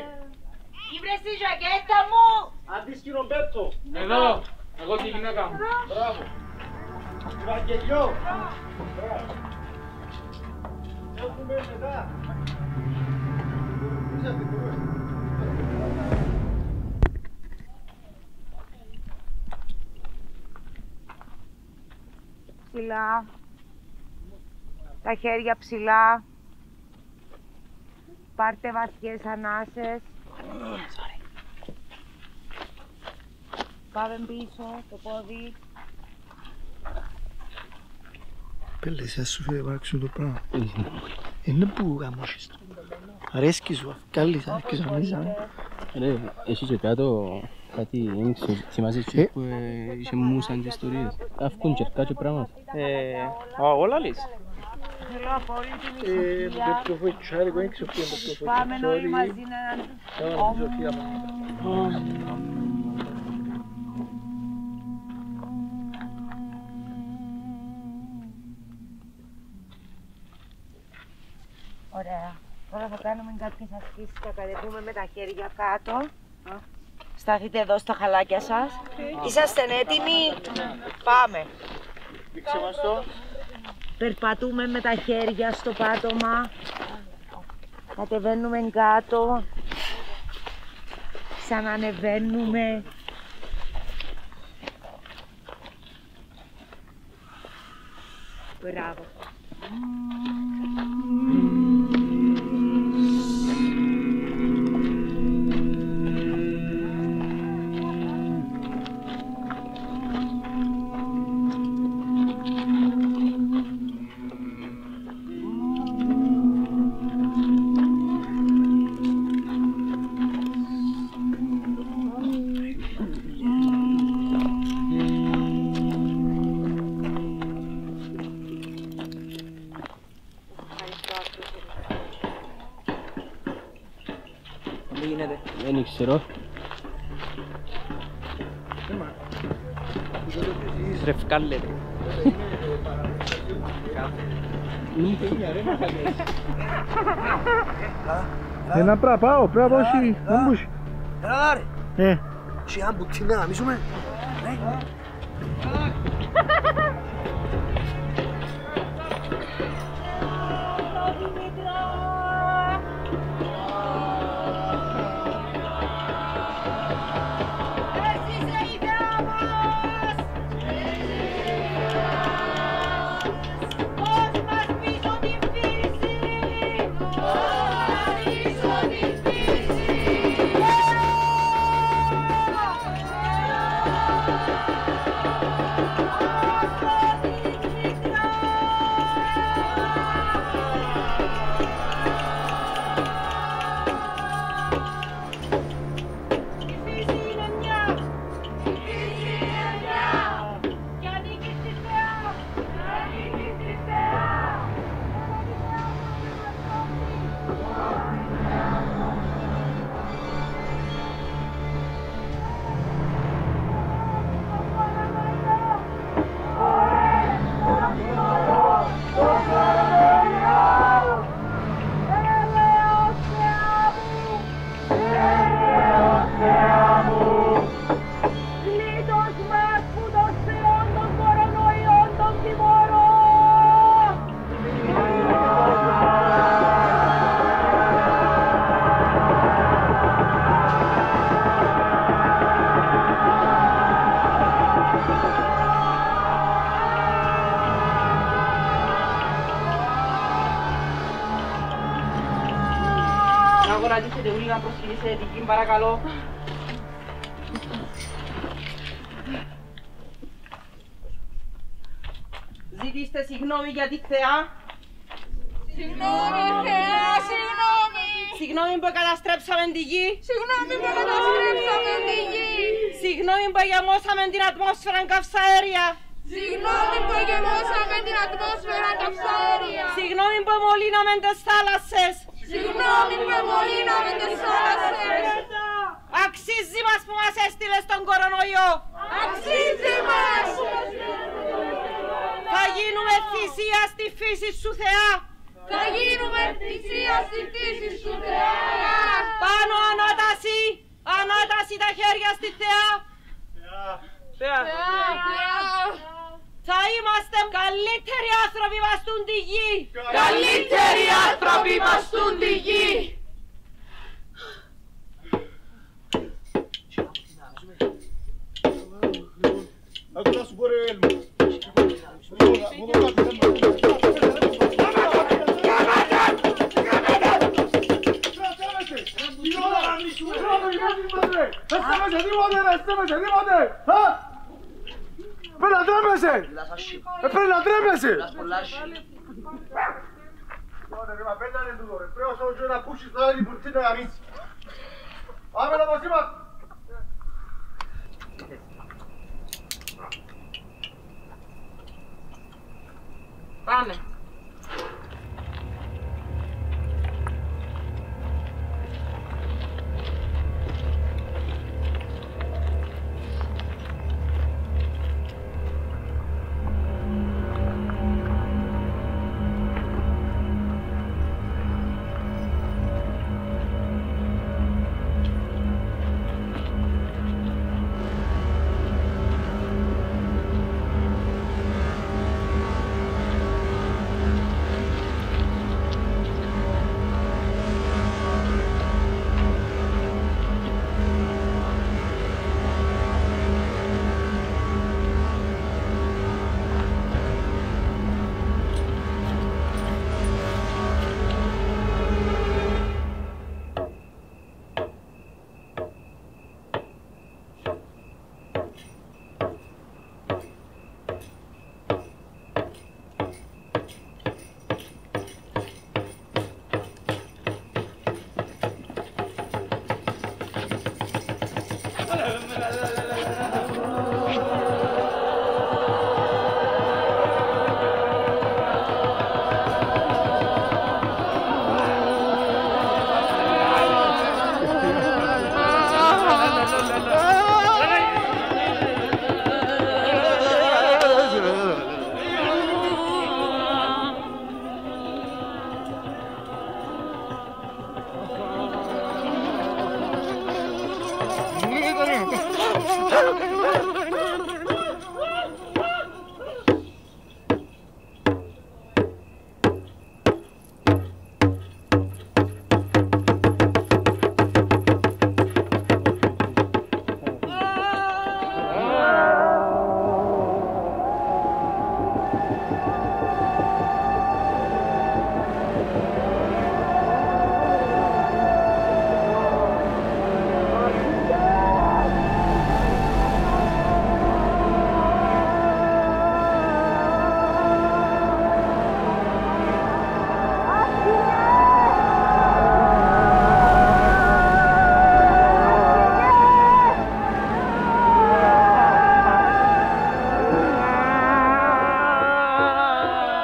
Ήβρες τη ζακέτα μου! Αντίσκηνο πέτο! Εδώ, εγώ και η γυναίκα μου. Μπράβο! Ευαγγελιό! Έχουμε μετά! Ψηλά. Τα χέρια ψηλά. Πάρτε βαθιές ανάσες. Πάμε πίσω το πόδι. Πέλες, ας σου φέρε παράξω το πράγμα. Είναι που γαμώσεις το. Αρέσκει σου, καλείς, αρέσκει σου, αμίζαμε. Ρε, εσύ και κάτω κάτι, θυμάσαι και που είχε μουσαν και ιστορίες. Αυκούν και κάτι πράγματα. Όλα λες. Θέλω απόλυτη μισοφιλία. Πάμε όλοι μαζί να... Ωραία. Τώρα θα κάνουμε κάποιες ασκήσεις. Θα κατεβούμε με τα χέρια κάτω. Σταθείτε εδώ στα χαλάκια σας. Είσαστε έτοιμοι? Πάμε. Δείξε μας το. Περπατούμε με τα χέρια στο πάτωμα. Κατεβαίνουμε κάτω. Ξανανεβαίνουμε. Μπράβο. Δεν ξέρω. Ρευκάλετε. Ένα πράγμα πάω, πράγμα όχι, να μπούσει. Έλα ρε. Și am puțin de la mișume? Αγοράζετε όλοι να προσκυνήσετε δική, παρακαλώ. Ζητήστε συγγνώμη για τη θεά. Συγγνώμη θεά, συγγνώμη. Συγγνώμη που καταστρέψαμε τη γη. Συγγνώμη που καταστρέψαμε τη γη. Συγγνώμη που γεμώσαμε την ατμόσφαιρα καυσαέρια. Συγγνώμη που γεμώσαμε την ατμόσφαιρα καυσαέρια. Συγγνώμη που μολύναμε τις θάλασσες. Συγγνώμη που μολύναμε τις θάλασσες. Αξίζει μας που μας έστειλες τον κορονοϊό. Αξίζει μας. Θα γίνουμε θυσία στη φύση σου Θεά. Θα γίνουμε θυσία στη φύση σου, Θεά. Πάνω ανάταση, ανάταση τα χέρια στη Θεά. Θεά. Θα είμαστε καλύτεροι άνθρωποι βαστούν τη γη. Καλύτεροι άνθρωποι βαστούν τη γη. Άκου να σου πω ρε Έλμο. Πρέπει να τρέμεσαι! Πρέπει να τρέμεσαι! Πρέπει να ακούσεις τώρα την πουρτή να γαμίσεις. Πάμε να μαζί μας! Πάμε.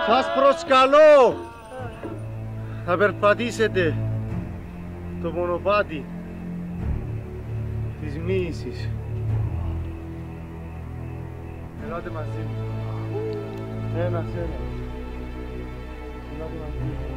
Σας προσκαλώ να περπατήσετε το μονοπάτι της μοίησης. Ελάτε μαζί μου. Ένας. Ελάτε μαζί μου.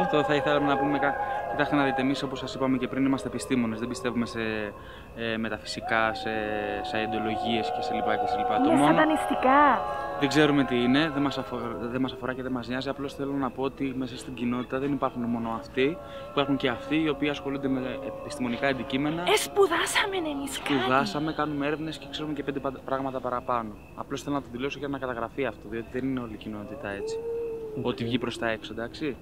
Αυτό θα ήθελα να πούμε. Κοιτάξτε να δείτε, εμείς όπως σας είπαμε και πριν είμαστε επιστήμονες, δεν πιστεύουμε σε μεταφυσικά, σε αειντολογίες και σε λοιπά και σε λοιπά. Είναι σατανιστικά. Δεν ξέρουμε τι είναι, δεν μας αφορά και δεν μας νοιάζει. Απλώς θέλω να πω ότι μέσα στην κοινότητα δεν υπάρχουν μόνο αυτοί, υπάρχουν και αυτοί οι οποίοι ασχολούνται με επιστημονικά αντικείμενα. Σπουδάσαμε εμείς κάτι. Σπουδάσαμε, κάνουμε έρευνες και ξέρουμε και 5 πράγματα παραπάνω. Απλώς θέλω να το δηλώσω για να καταγραφεί αυτό, διότι δεν είναι όλη η κοινότητα έτσι. Ότι βγει προς τα έξω, εντάξει.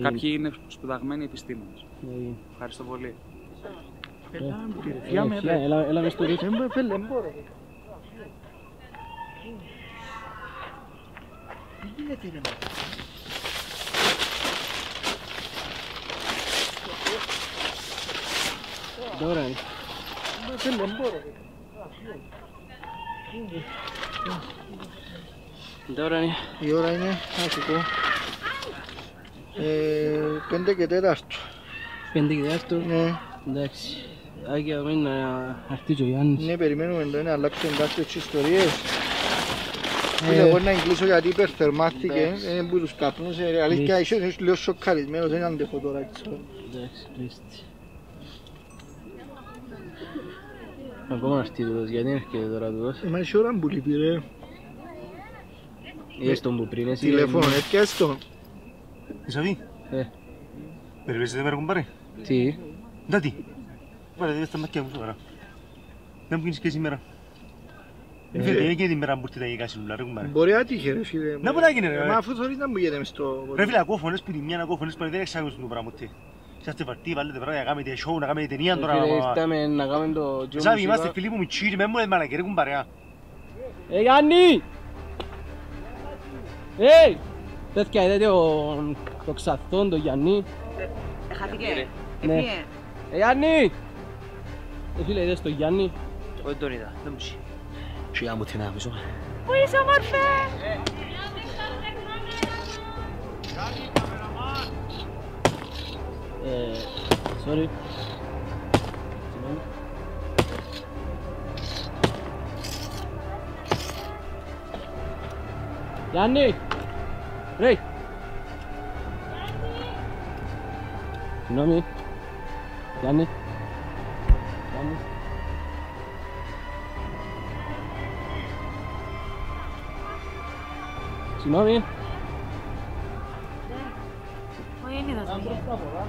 Κάποιοι είναι σπουδαγμένοι επιστήμονες. Ευχαριστώ πολύ. Φιάμε, έλα μες στο ρίχνο. Πέλε, μπορώ. Τι γίνεται ρε μάνα. Τώρα είναι. Πέλε, μπορώ. Τώρα είναι. Η ώρα είναι, να σου πω, 5 και 4. 5 και 4. Ναι. Εντάξει. Άγια μένει να έρθει και ο Γιάννης. Ναι, περιμένουμε εδώ να αλλάξουν κάποιες ιστορίες. Εγώ να εγκλήσω γιατί υπερθερμάθηκε, είναι που τους καπνούς, αλήθεια είσαι λίγο σοκαρισμένος, δεν αντέχω τώρα. Εντάξει, κρίστη. Ακόμα να έρθει τούτος, γιατί έρχεται τώρα τούτος. Μα είσαι ώρα που λείπει ρε. Είδες τον που πριν εσύ. Τηλέφωνο, έφτιασες τον. Ισαβή. Περιπέζετε μέρα κουμπάρε. Τι. Ντάτι. Βάλε δες τα μάτια μου σοβαρά. Δεν μου γίνεις και σήμερα. Είναι και την μέρα που ήρθε τα γεγικά σιλουλά ρε κουμπάρε. Μπορεί να τύχε ρε φίλε. Να μπορεί να γίνει ρε. Μα αφού θωρείς να μου γίνεται μες στο... Ρε φίλε, ακούω φωνές που τη μια, ακούω φωνές που δεν εξάγουν το πράγμα ούτε. Είσαστε βαρτοί, βάλετε πράγματα να κάνετε show, να κάνετε ταινία τώρα. Φίλε, ήρθαμε να κάνουμε το... Ισάβη, είμαστε φίλοι μου μητσίρι, με μου είναι μαλακή ρε κουμπάρε. Γιάννη! Παιδιά, είδατε το ξαθόν, το Γιάννη. Χάθηκε. Ναι. Γιάννη! Φίλε, είδες το Γιάννη. Όχι τον είδα, δεν μου ζει. Σιγά μου την άμεσο. Πού είσαι όμορφε! Sorry. Γιάννη! Ρε! Συγγνώμη. Γιάννη. Γιάννη. Συγγνώμη.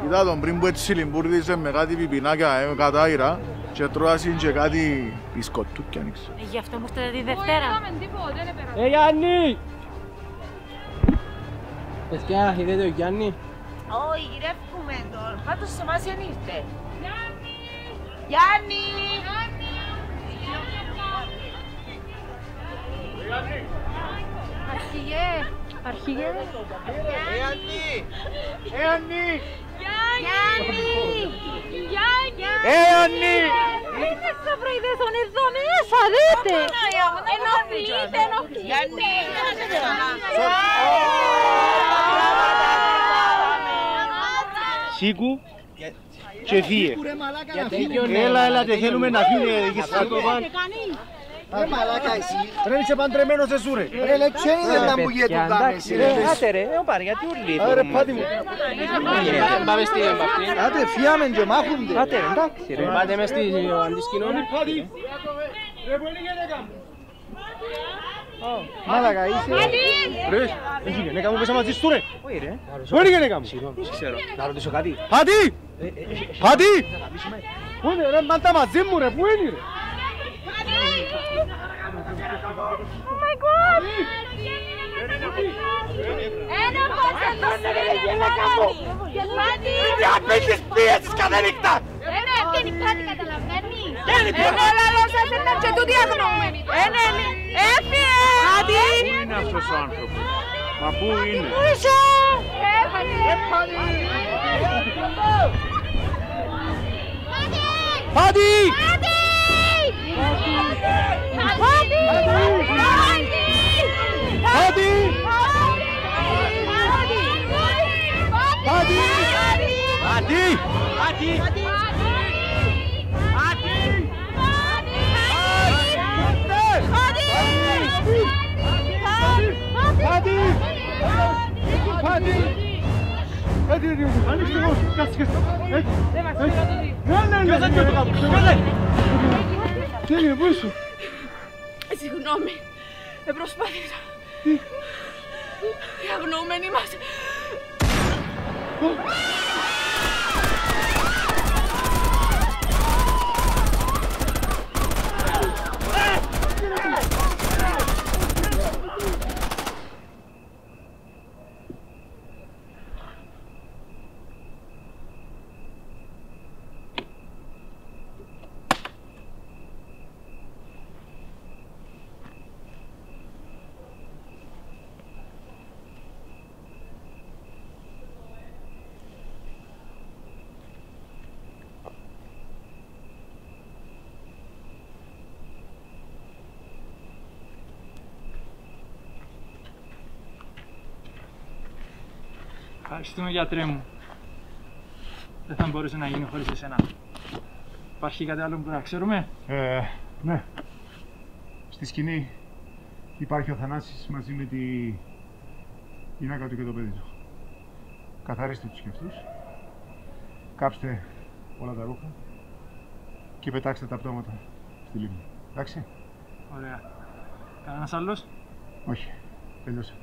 Είδα τον πριν που έτσι λιμπουρδίσε με κάτι πιπινάκια κατάειρα και τρώασαν και κάτι μπισκοτούκια ανοίξε. Γι' αυτό μου ήρθατε τη Δευτέρα. Γιάννη! Παιδιά, είδατε ο Γιάννη. Όχι, γυρεύκουμε τώρα. Πάντως σε εμάς δεν ήρθε. Γιάννη! Αρχηγέ! Αρχηγέ! Γιάννη! Γιάννη! Γιάννη! Είναι σαφροειδές ον εδώ μέσα, δείτε! Ενοχλείτε, ενοχλείτε! Γιάννη! Σίκου και φύγε. Έλα, θέλουμε να φύγει. Ρε μαλάκα εσύ. Ρε είσαι παντρεμένος εσύ ρε. Ρε λέξε είναι να μου γέτου κάνεις. Άτε ρε, πάρε γιατί ουρλεί. Άτε πάτε μου. Πάμε στη εμπαυτή. Άτε φιάμε και μάχονται. Άτε ρε, εντάξει ρε. Πάτε μες στη αντισκηνών. Μάλακα είσαι. Ρε, έχει γενέκα μου πέσα μαζί του ρε. Όχι ρε. Πού είναι η γενέκα μου. Ξέρω, να ρωτήσω κάτι. Πάτη! Πάτη! Πού είναι ρε, μάντα μαζί μου ρε, πού είναι ρε. Oh my god! Ένα πώς εδώ σε γυναίκα μου! Γελάτη! Είναι απέντες πίεσης κάθε νύχτα! Είναι εύκαινη κάτι καταλαβαίνεις! Είναι λαλός σας είναι και τούτοι αγνοούμενοι! Έφυγε! Πάτη! Πού είναι αυτός ο άνθρωπος? Μα πού είναι? Πού είσαι? Πάτη! Συγγνώμη, προσπάθησα. Οι αγνοούμενοι μας. Ευχαριστούμε, γιατρέ μου. Δεν θα μπορούσε να γίνει χωρίς εσένα. Υπάρχει κάτι άλλο που να ξέρουμε? Ναι. Στη σκηνή υπάρχει ο Θανάσης μαζί με τη γυναίκα του και το παιδί του. Καθαρίστε τους και αυτούς. Κάψτε όλα τα ρούχα και πετάξτε τα πτώματα στη λίμνη. Εντάξει? Ωραία. Κανένας άλλος? Όχι. Τελειώσα.